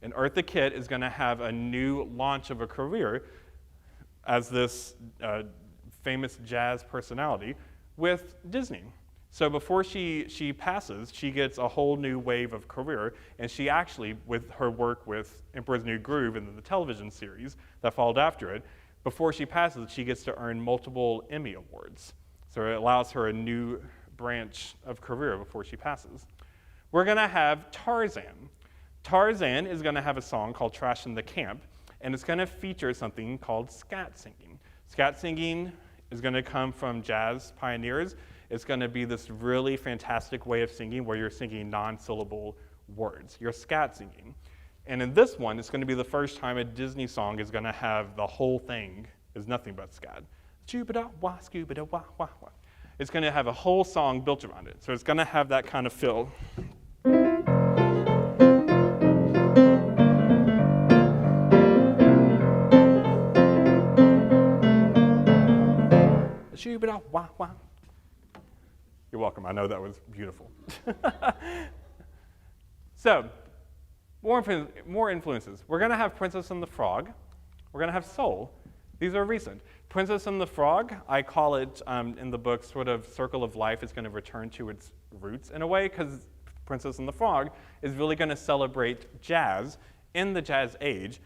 And Eartha Kitt is going to have a new launch of a career as this famous jazz personality with Disney. So before she passes, she gets a whole new wave of career, and she actually, with her work with Emperor's New Groove and the television series that followed after it, before she passes, she gets to earn multiple Emmy Awards. So it allows her a new branch of career before she passes. We're going to have Tarzan. Tarzan is going to have a song called Trash in the Camp, and it's going to feature something called scat singing. Scat singing is going to come from jazz pioneers. It's going to be this really fantastic way of singing where you're singing non-syllable words. You're scat singing. And in this one, it's going to be the first time a Disney song is going to have the whole thing is nothing but scat. Choo-ba-da-wah, scoo-ba-da-wah, wah, wah. It's going to have a whole song built around it. So it's going to have that kind of feel. Wah, wah. You're welcome. I know that was beautiful. So, more influences. We're going to have Princess and the Frog. We're going to have Soul. These are recent. Princess and the Frog, I call it in the book sort of Circle of Life. It's going to return to its roots in a way because Princess and the Frog is really going to celebrate jazz in the jazz age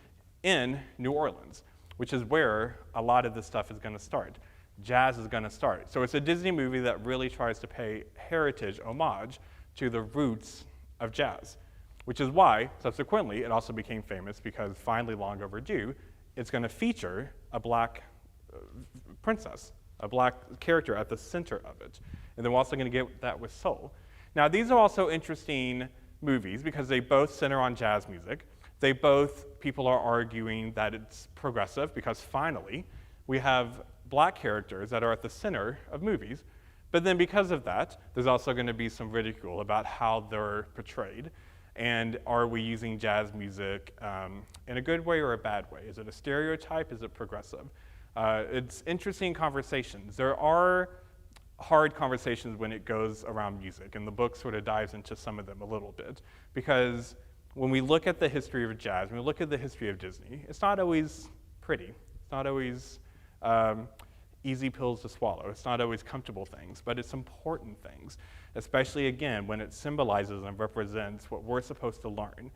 in New Orleans, which is where a lot of this stuff is going to start. Jazz is going to start. So it's a Disney movie that really tries to pay heritage homage to the roots of jazz, which is why, subsequently, it also became famous because finally, long overdue, it's going to feature a black princess, a black character at the center of it. And then we're also going to get that with Soul. Now, these are also interesting movies because they both center on jazz music. They both, people are arguing that it's progressive because finally, we have black characters that are at the center of movies. But then because of that, there's also going to be some ridicule about how they're portrayed. And are we using jazz music in a good way or a bad way? Is it a stereotype? Is it progressive? It's interesting conversations. There are hard conversations when it goes around music, and the book sort of dives into some of them a little bit, because when we look at the history of jazz, when we look at the history of Disney, it's not always pretty. It's not always easy pills to swallow. It's not always comfortable things, but it's important things, especially, again, when it symbolizes and represents what we're supposed to learn.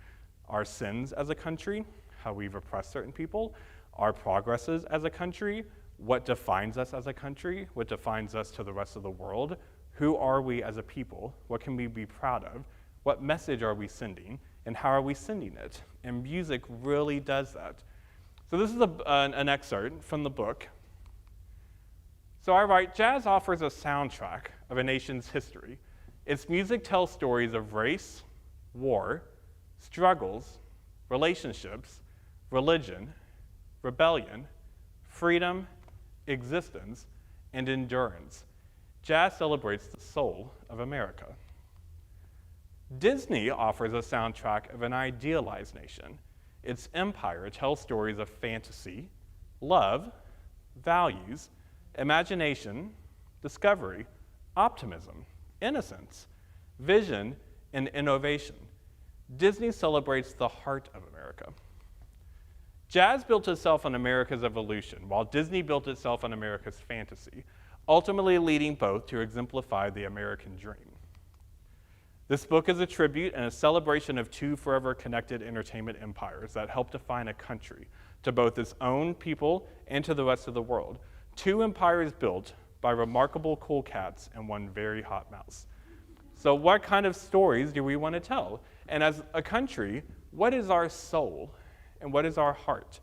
Our sins as a country, how we've oppressed certain people, our progresses as a country, what defines us as a country, what defines us to the rest of the world, who are we as a people, what can we be proud of, what message are we sending, and how are we sending it? And music really does that. So this is an excerpt from the book. So I write, jazz offers a soundtrack of a nation's history. Its music tells stories of race, war, struggles, relationships, religion, rebellion, freedom, existence, and endurance. Jazz celebrates the soul of America. Disney offers a soundtrack of an idealized nation. Its empire tells stories of fantasy, love, values, imagination, discovery, optimism, innocence, vision, and innovation. Disney celebrates the heart of America. Jazz built itself on America's evolution, while Disney built itself on America's fantasy, ultimately leading both to exemplify the American dream. This book is a tribute and a celebration of two forever connected entertainment empires that helped define a country to both its own people and to the rest of the world. Two empires built by remarkable cool cats and one very hot mouse. So what kind of stories do we want to tell? And as a country, what is our soul and what is our heart?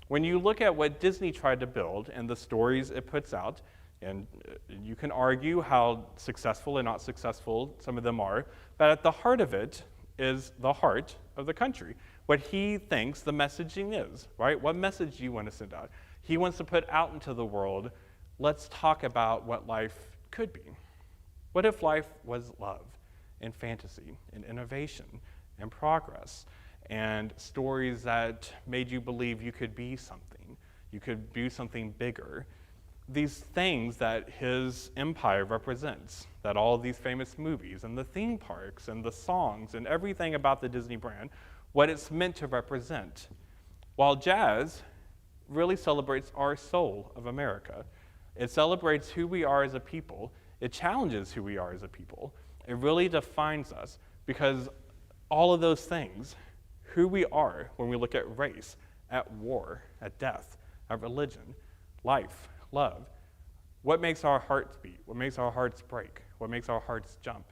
When you look at what Disney tried to build and the stories it puts out, and you can argue how successful and not successful some of them are, but at the heart of it is the heart of the country. What he thinks the messaging is, right? What message do you want to send out? He wants to put out into the world, let's talk about what life could be. What if life was love and fantasy and innovation and progress and stories that made you believe you could be something, you could do something bigger? These things that his empire represents, that all of these famous movies and the theme parks and the songs and everything about the Disney brand, what it's meant to represent. While jazz really celebrates our soul of America. It celebrates who we are as a people. It challenges who we are as a people. It really defines us because all of those things, who we are when we look at race, at war, at death, at religion, life, love, what makes our hearts beat? What makes our hearts break? What makes our hearts jump?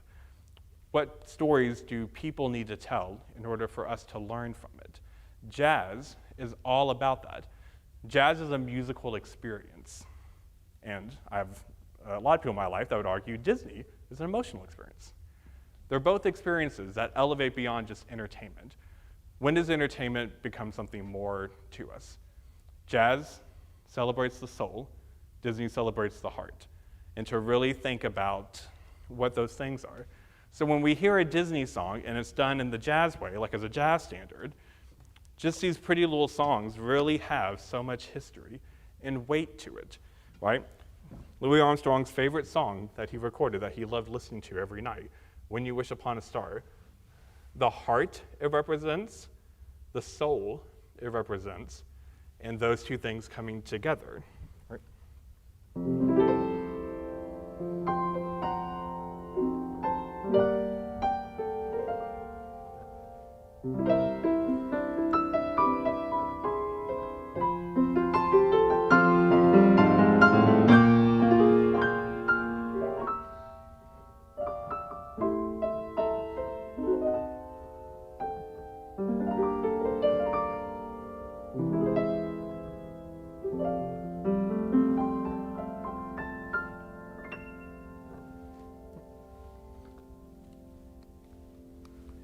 What stories do people need to tell in order for us to learn from it? Jazz is all about that. Jazz is a musical experience. And I have a lot of people in my life that would argue Disney is an emotional experience. They're both experiences that elevate beyond just entertainment. When does entertainment become something more to us? Jazz celebrates the soul. Disney celebrates the heart. And to really think about what those things are. So when we hear a Disney song and it's done in the jazz way, like as a jazz standard, just these pretty little songs really have so much history and weight to it, right? Louis Armstrong's favorite song that he recorded that he loved listening to every night, When You Wish Upon a Star, the heart it represents, the soul it represents, and those two things coming together, right?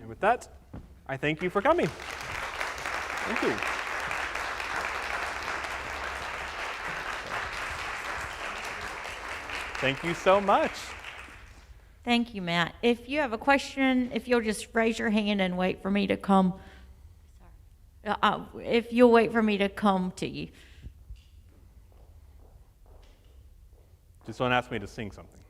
And with that, I thank you for coming. Thank you. Thank you so much. Thank you, Matt. If you have a question, if you'll just raise your hand and wait for me to come. If you'll wait for me to come to you. Just don't ask me to sing something.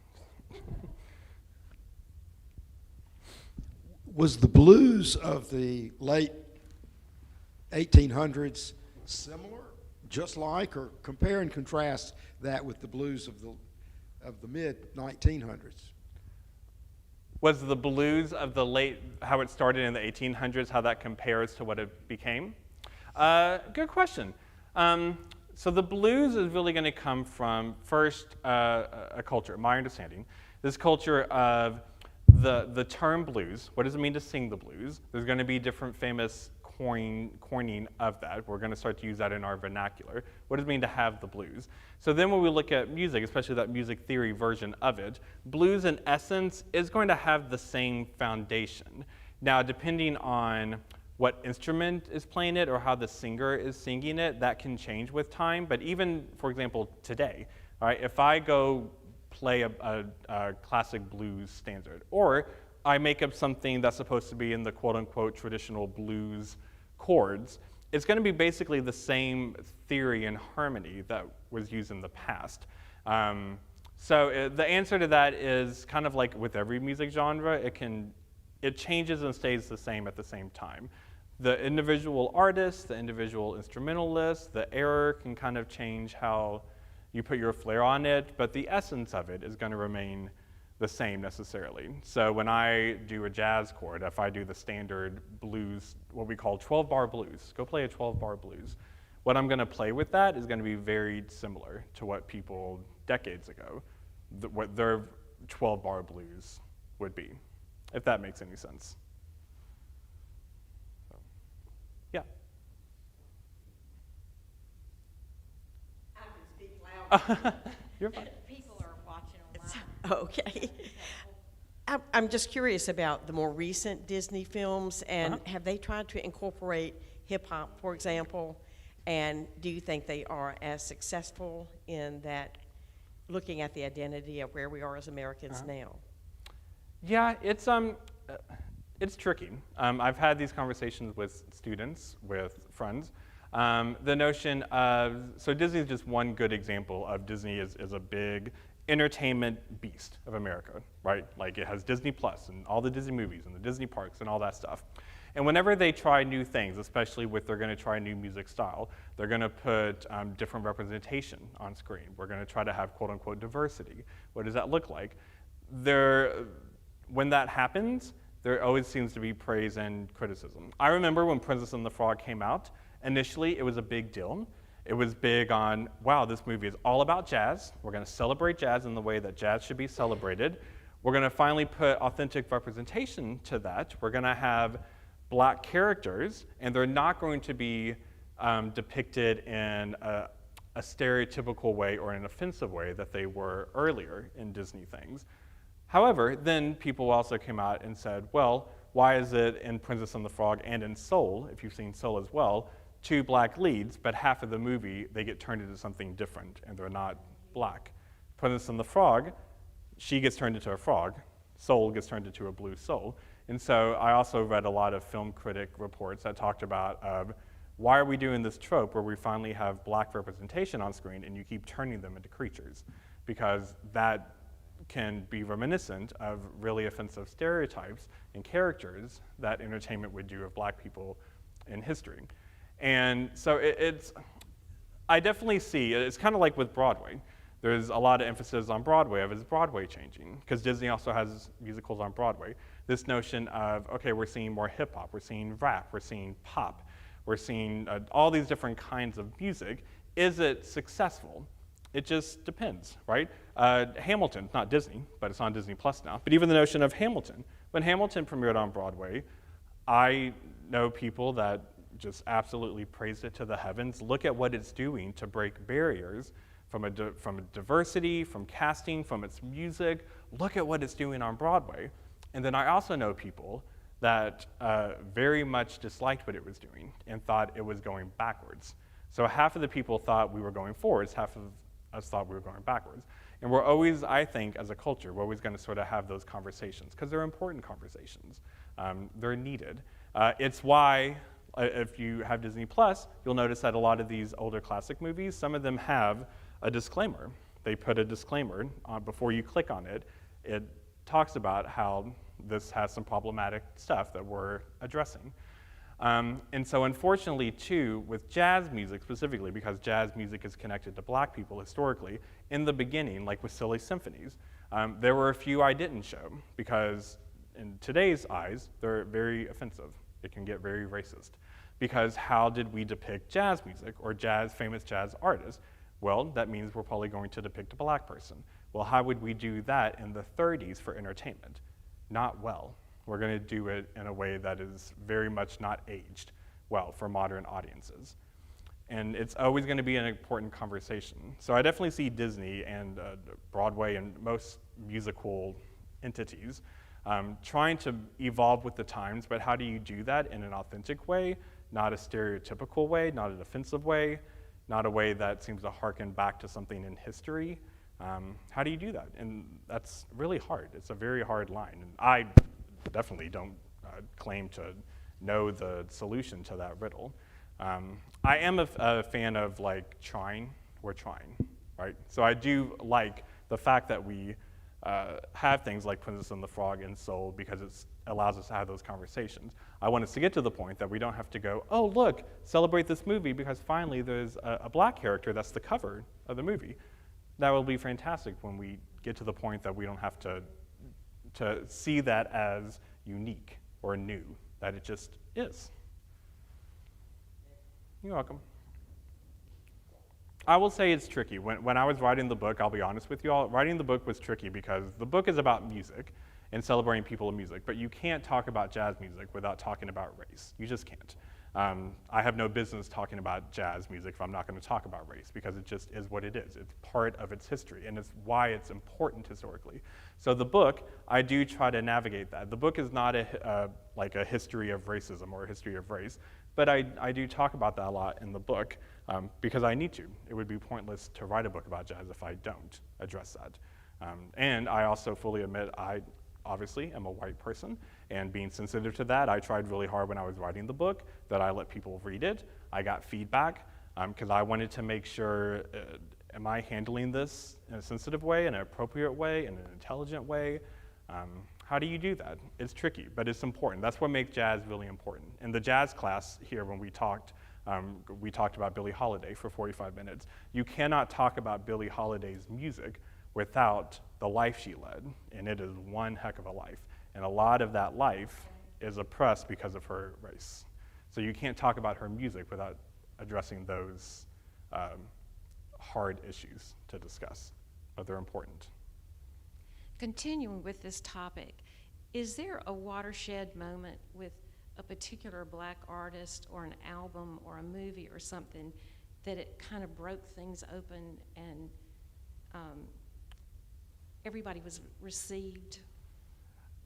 Was the blues of the late 1800s similar, just like, or compare and contrast that with the blues of the mid 1900s? Was the blues of the late, how it started in the 1800s, how that compares to what it became? Good question. So the blues is really going to come from, first, a culture, my understanding, this culture of the term blues. What does it mean to sing the blues? There's going to be different famous coining of that. We're going to start to use that in our vernacular. What does it mean to have the blues? So then when we look at music, especially that music theory version of it, blues in essence is going to have the same foundation. Now, depending on what instrument is playing it or how the singer is singing it, that can change with time. But even, for example, today, all right, if I go play a classic blues standard, or I make up something that's supposed to be in the quote-unquote traditional blues chords, it's going to be basically the same theory and harmony that was used in the past. So the answer to that is kind of like with every music genre, it changes and stays the same at the same time. The individual artist, the individual instrumentalist, the era can kind of change how you put your flair on it, but the essence of it is going to remain the same necessarily. So when I do a jazz chord, if I do the standard blues, what we call 12-bar blues, go play a 12-bar blues, what I'm going to play with that is going to be very similar to what people decades ago, what their 12-bar blues would be, if that makes any sense. So, yeah. I can speak loud. You're fine. People are watching online. Okay. I'm just curious about the more recent Disney films, and have they tried to incorporate hip-hop, for example, and do you think they are as successful in that, looking at the identity of where we are as Americans now? Yeah, it's tricky. I've had these conversations with students, with friends. The notion of, so Disney is just one good example of Disney is a big entertainment beast of America, right? Like it has Disney Plus and all the Disney movies and the Disney parks and all that stuff. And whenever they try new things, especially with they're going to try a new music style, they're going to put different representation on screen. We're going to try to have quote unquote diversity. What does that look like? When that happens, there always seems to be praise and criticism. I remember when Princess and the Frog came out, initially it was a big deal. It was big on, wow, this movie is all about jazz. We're going to celebrate jazz in the way that jazz should be celebrated. We're going to finally put authentic representation to that. We're going to have black characters, and they're not going to be depicted in a stereotypical way or an offensive way that they were earlier in Disney things. However, then people also came out and said, well, why is it in Princess and the Frog and in Soul, if you've seen Soul as well, 2 black leads, but half of the movie they get turned into something different and they're not black. Princess and the Frog, she gets turned into a frog. Soul gets turned into a blue soul. And so I also read a lot of film critic reports that talked about why are we doing this trope where we finally have black representation on screen and you keep turning them into creatures? Because that can be reminiscent of really offensive stereotypes and characters that entertainment would do of black people in history. And so I definitely see, it's kind of like with Broadway. There's a lot of emphasis on Broadway of is Broadway changing? Because Disney also has musicals on Broadway. This notion of, okay, we're seeing more hip hop, we're seeing rap, we're seeing pop, we're seeing all these different kinds of music. Is it successful? It just depends, right? Hamilton, not Disney, but it's on Disney Plus now. But even the notion of Hamilton. When Hamilton premiered on Broadway, I know people that just absolutely praised it to the heavens. Look at what it's doing to break barriers from a diversity, from casting, from its music. Look at what it's doing on Broadway. And then I also know people that very much disliked what it was doing and thought it was going backwards. So half of the people thought we were going forwards, half of us thought we were going backwards. And we're always, I think, as a culture, we're always going to sort of have those conversations because they're important conversations. They're needed. It's why, if you have Disney Plus, you'll notice that a lot of these older classic movies, some of them have a disclaimer. They put a disclaimer on before you click on it. It talks about how this has some problematic stuff that we're addressing. And so unfortunately, too, with jazz music specifically, because jazz music is connected to black people historically, in the beginning, like with silly symphonies, there were a few I didn't show because in today's eyes, they're very offensive. It can get very racist. Because how did we depict jazz music or famous jazz artists? Well, that means we're probably going to depict a black person. Well, how would we do that in the 30s for entertainment? Not well. We're going to do it in a way that is very much not aged well for modern audiences. And it's always going to be an important conversation. So I definitely see Disney and Broadway and most musical entities trying to evolve with the times, but how do you do that in an authentic way, not a stereotypical way, not an offensive way, not a way that seems to harken back to something in history? How do you do that? And that's really hard. It's a very hard line. And I definitely don't claim to know the solution to that riddle. I am a fan of like trying. We're trying, right? So I do like the fact that we have things like Princess and the Frog and Soul because it allows us to have those conversations. I want us to get to the point that we don't have to go, oh, look, celebrate this movie because finally there's a black character that's the cover of the movie. That will be fantastic when we get to the point that we don't have to see that as unique or new, that it just is. You're welcome. I will say it's tricky. When I was writing the book, I'll be honest with you all, writing the book was tricky because the book is about music and celebrating people in music, but you can't talk about jazz music without talking about race. You just can't. I have no business talking about jazz music if I'm not going to talk about race because it just is what it is. It's part of its history and it's why it's important historically. So the book, I do try to navigate that. The book is not like a history of racism or a history of race, but I do talk about that a lot in the book because I need to. It would be pointless to write a book about jazz if I don't address that. And I also fully admit I obviously am a white person, and being sensitive to that, I tried really hard when I was writing the book that I let people read it. I got feedback because I wanted to make sure, am I handling this in a sensitive way, in an appropriate way, in an intelligent way? How do you do that? It's tricky, but it's important. That's what makes jazz really important. In the jazz class here, when we talked about Billie Holiday for 45 minutes. You cannot talk about Billie Holiday's music without the life she led, and it is one heck of a life. And a lot of that life is oppressed because of her race. So you can't talk about her music without addressing those hard issues to discuss, but they're important. Continuing with this topic, is there a watershed moment with a particular black artist or an album or a movie or something that it kind of broke things open and everybody was received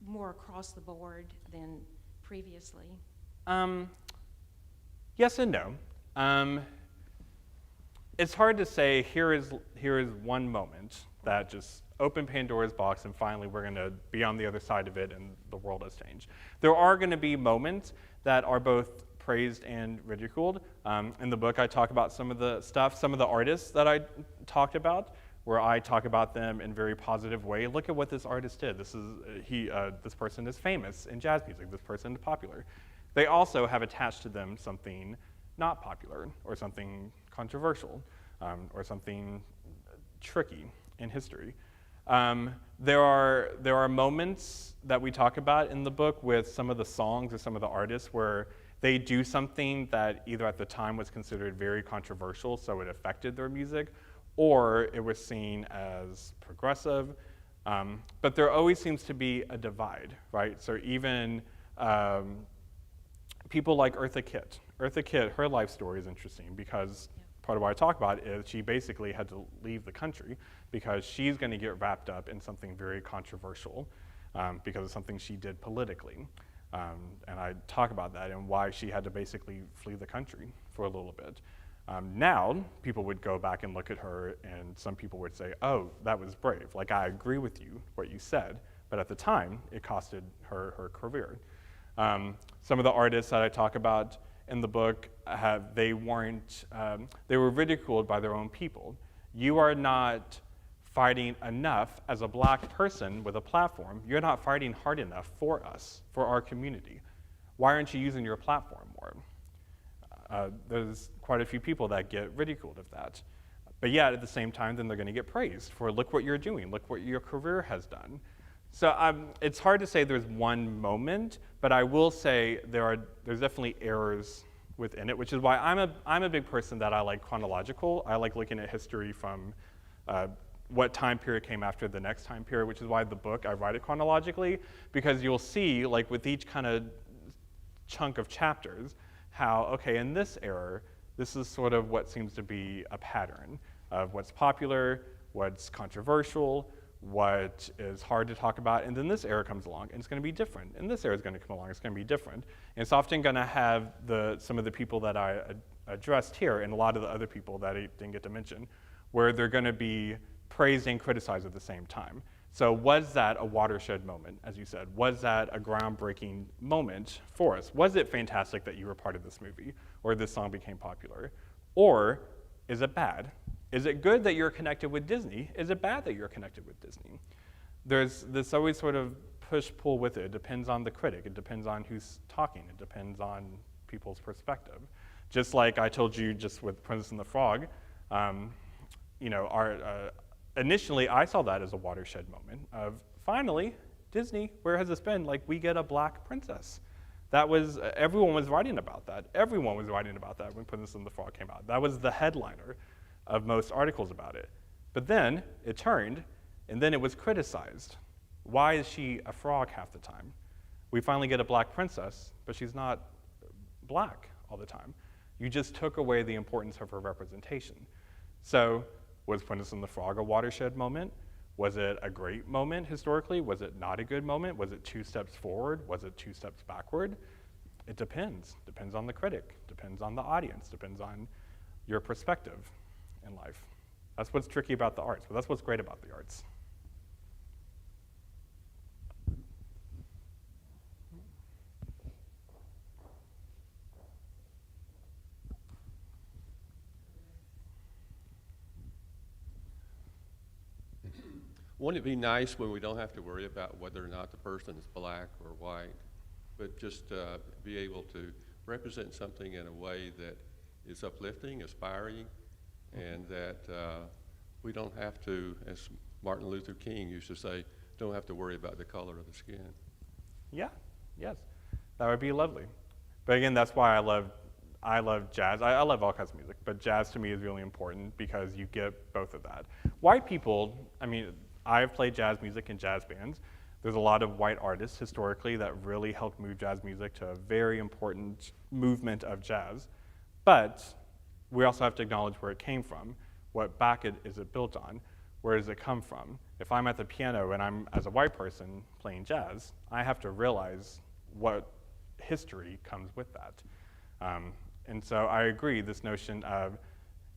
more across the board than previously? Yes and no. It's hard to say here is one moment that just opened Pandora's box and finally we're going to be on the other side of it and the world has changed. There are going to be moments that are both praised and ridiculed. In the book I talk about some of the artists that I talked about, where I talk about them in a very positive way. Look at what this artist did. This person is famous in jazz music. This person is popular. They also have attached to them something not popular or something controversial or something tricky in history. There are moments that we talk about in the book with some of the songs or some of the artists where they do something that either at the time was considered very controversial, so it affected their music, or it was seen as progressive. But there always seems to be a divide, right? So even people like Eartha Kitt. Eartha Kitt, her life story is interesting because part of what I talk about is she basically had to leave the country because she's going to get wrapped up in something very controversial because of something she did politically. And I talk about that and why she had to basically flee the country for a little bit. Now, people would go back and look at her and some people would say, oh, that was brave. Like, I agree with you, what you said. But at the time, it costed her career. Some of the artists that I talk about in the book, they were ridiculed by their own people. You are not fighting enough as a black person with a platform. You're not fighting hard enough for us, for our community. Why aren't you using your platform more? There's quite a few people that get ridiculed of that. But yet, at the same time, then they're going to get praised for, look what you're doing, look what your career has done. So it's hard to say there's one moment, but I will say there's definitely errors within it, which is why I'm a big person that I like chronological. I like looking at history from what time period came after the next time period, which is why the book, I write it chronologically, because you'll see, like with each kind of chunk of chapters, how, okay, in this era, this is sort of what seems to be a pattern of what's popular, what's controversial, what is hard to talk about, and then this era comes along, and it's going to be different. And this era is going to come along, it's going to be different. And it's often going to have some of the people that I addressed here, and a lot of the other people that I didn't get to mention, where they're going to be praised and criticized at the same time. So was that a watershed moment, as you said? Was that a groundbreaking moment for us? Was it fantastic that you were part of this movie, or this song became popular? Or is it bad? Is it good that you're connected with Disney? Is it bad that you're connected with Disney? There's this always sort of push-pull with it. It depends on the critic. It depends on who's talking. It depends on people's perspective. Just like I told you just with Princess and the Frog, initially I saw that as a watershed moment of, finally, Disney, where has this been? Like, we get a black princess. That was, everyone was writing about that. Everyone was writing about that when Princess and the Frog came out. That was the headliner of most articles about it. But then it turned, and then it was criticized. Why is she a frog half the time? We finally get a black princess, but she's not black all the time. You just took away the importance of her representation. So was Princess and the Frog a watershed moment? Was it a great moment historically? Was it not a good moment? Was it 2 steps forward? Was it 2 steps backward? It depends. Depends on the critic, depends on the audience, depends on your perspective in life. That's what's tricky about the arts, but that's what's great about the arts. Wouldn't it be nice when we don't have to worry about whether or not the person is black or white, but just be able to represent something in a way that is uplifting, aspiring, and that we don't have to, as Martin Luther King used to say, don't have to worry about the color of the skin. Yeah, yes, that would be lovely. But again, that's why I love jazz. I love all kinds of music, but jazz to me is really important because you get both of that. White people, I mean, I've played jazz music in jazz bands. There's a lot of white artists historically that really helped move jazz music to a very important movement of jazz. But we also have to acknowledge where it came from. What back is it built on? Where does it come from? If I'm at the piano and I'm, as a white person, playing jazz, I have to realize what history comes with that. And so I agree, this notion of,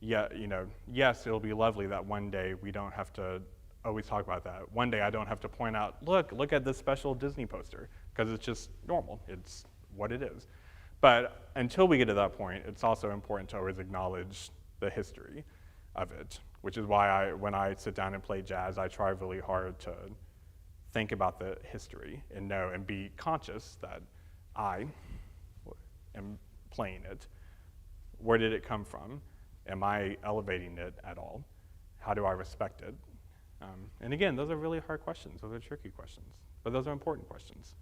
yes, it'll be lovely that one day we don't have to always talk about that. One day I don't have to point out, look at this special Disney poster, because it's just normal. It's what it is. But until we get to that point, it's also important to always acknowledge the history of it, which is why when I sit down and play jazz, I try really hard to think about the history and know and be conscious that I am playing it. Where did it come from? Am I elevating it at all? How do I respect it? And again, those are really hard questions. Those are tricky questions, but those are important questions.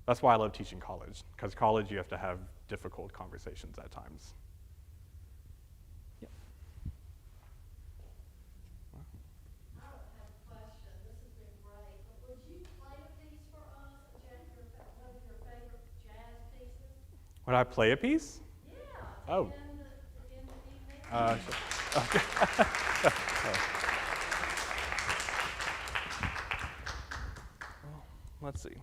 That's why I love teaching college, because college you have to have difficult conversations at times. Yeah. I don't have a question. This has been great. But would you play a piece for us, one of your favorite jazz pieces? Would I play a piece? Yeah. Oh. In the evening. Okay. Let's see.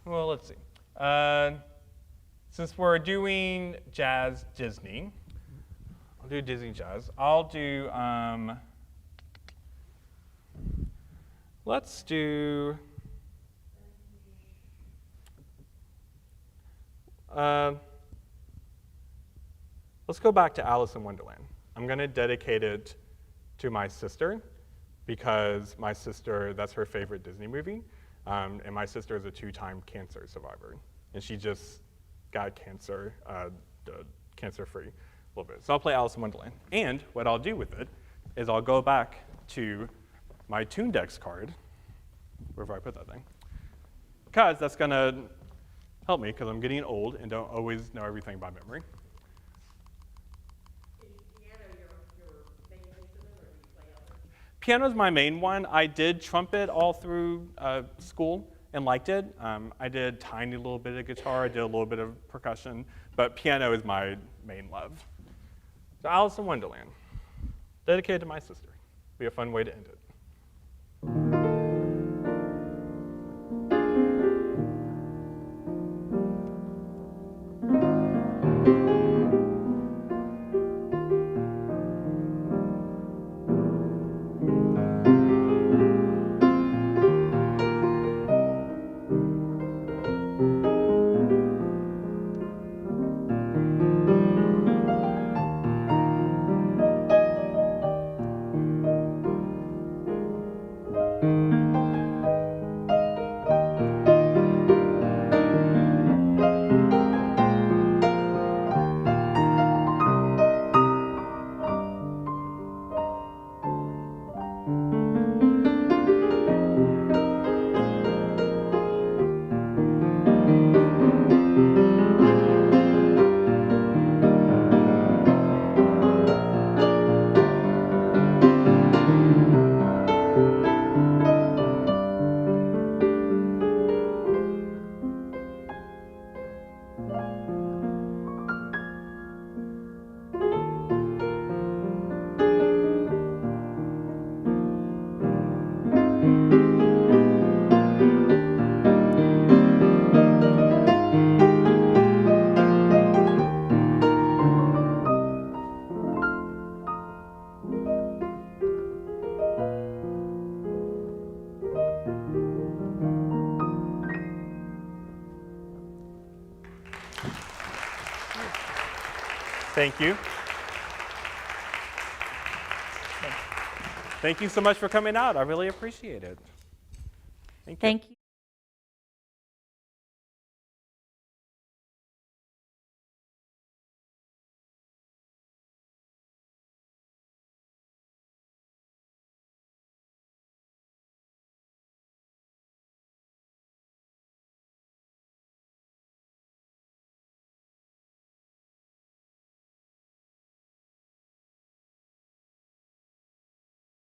Well, let's see. Since we're doing jazz Disney, I'll do Disney jazz. I'll do, let's do, let's go back to Alice in Wonderland. I'm going to dedicate it to my sister because my sister, that's her favorite Disney movie. And my sister is a 2-time cancer survivor. And she just got cancer, cancer-free a little bit. So I'll play Alice in Wonderland. And what I'll do with it is I'll go back to my Toondex card, wherever I put that thing, because that's going to help me because I'm getting old and don't always know everything by memory. Piano's my main one. I did trumpet all through school and liked it. I did a tiny little bit of guitar. I did a little bit of percussion, but piano is my main love. So Alice in Wonderland, dedicated to my sister. Be a fun way to end it. Thank you. Thank you so much for coming out. I really appreciate it. Thank you. Thank you.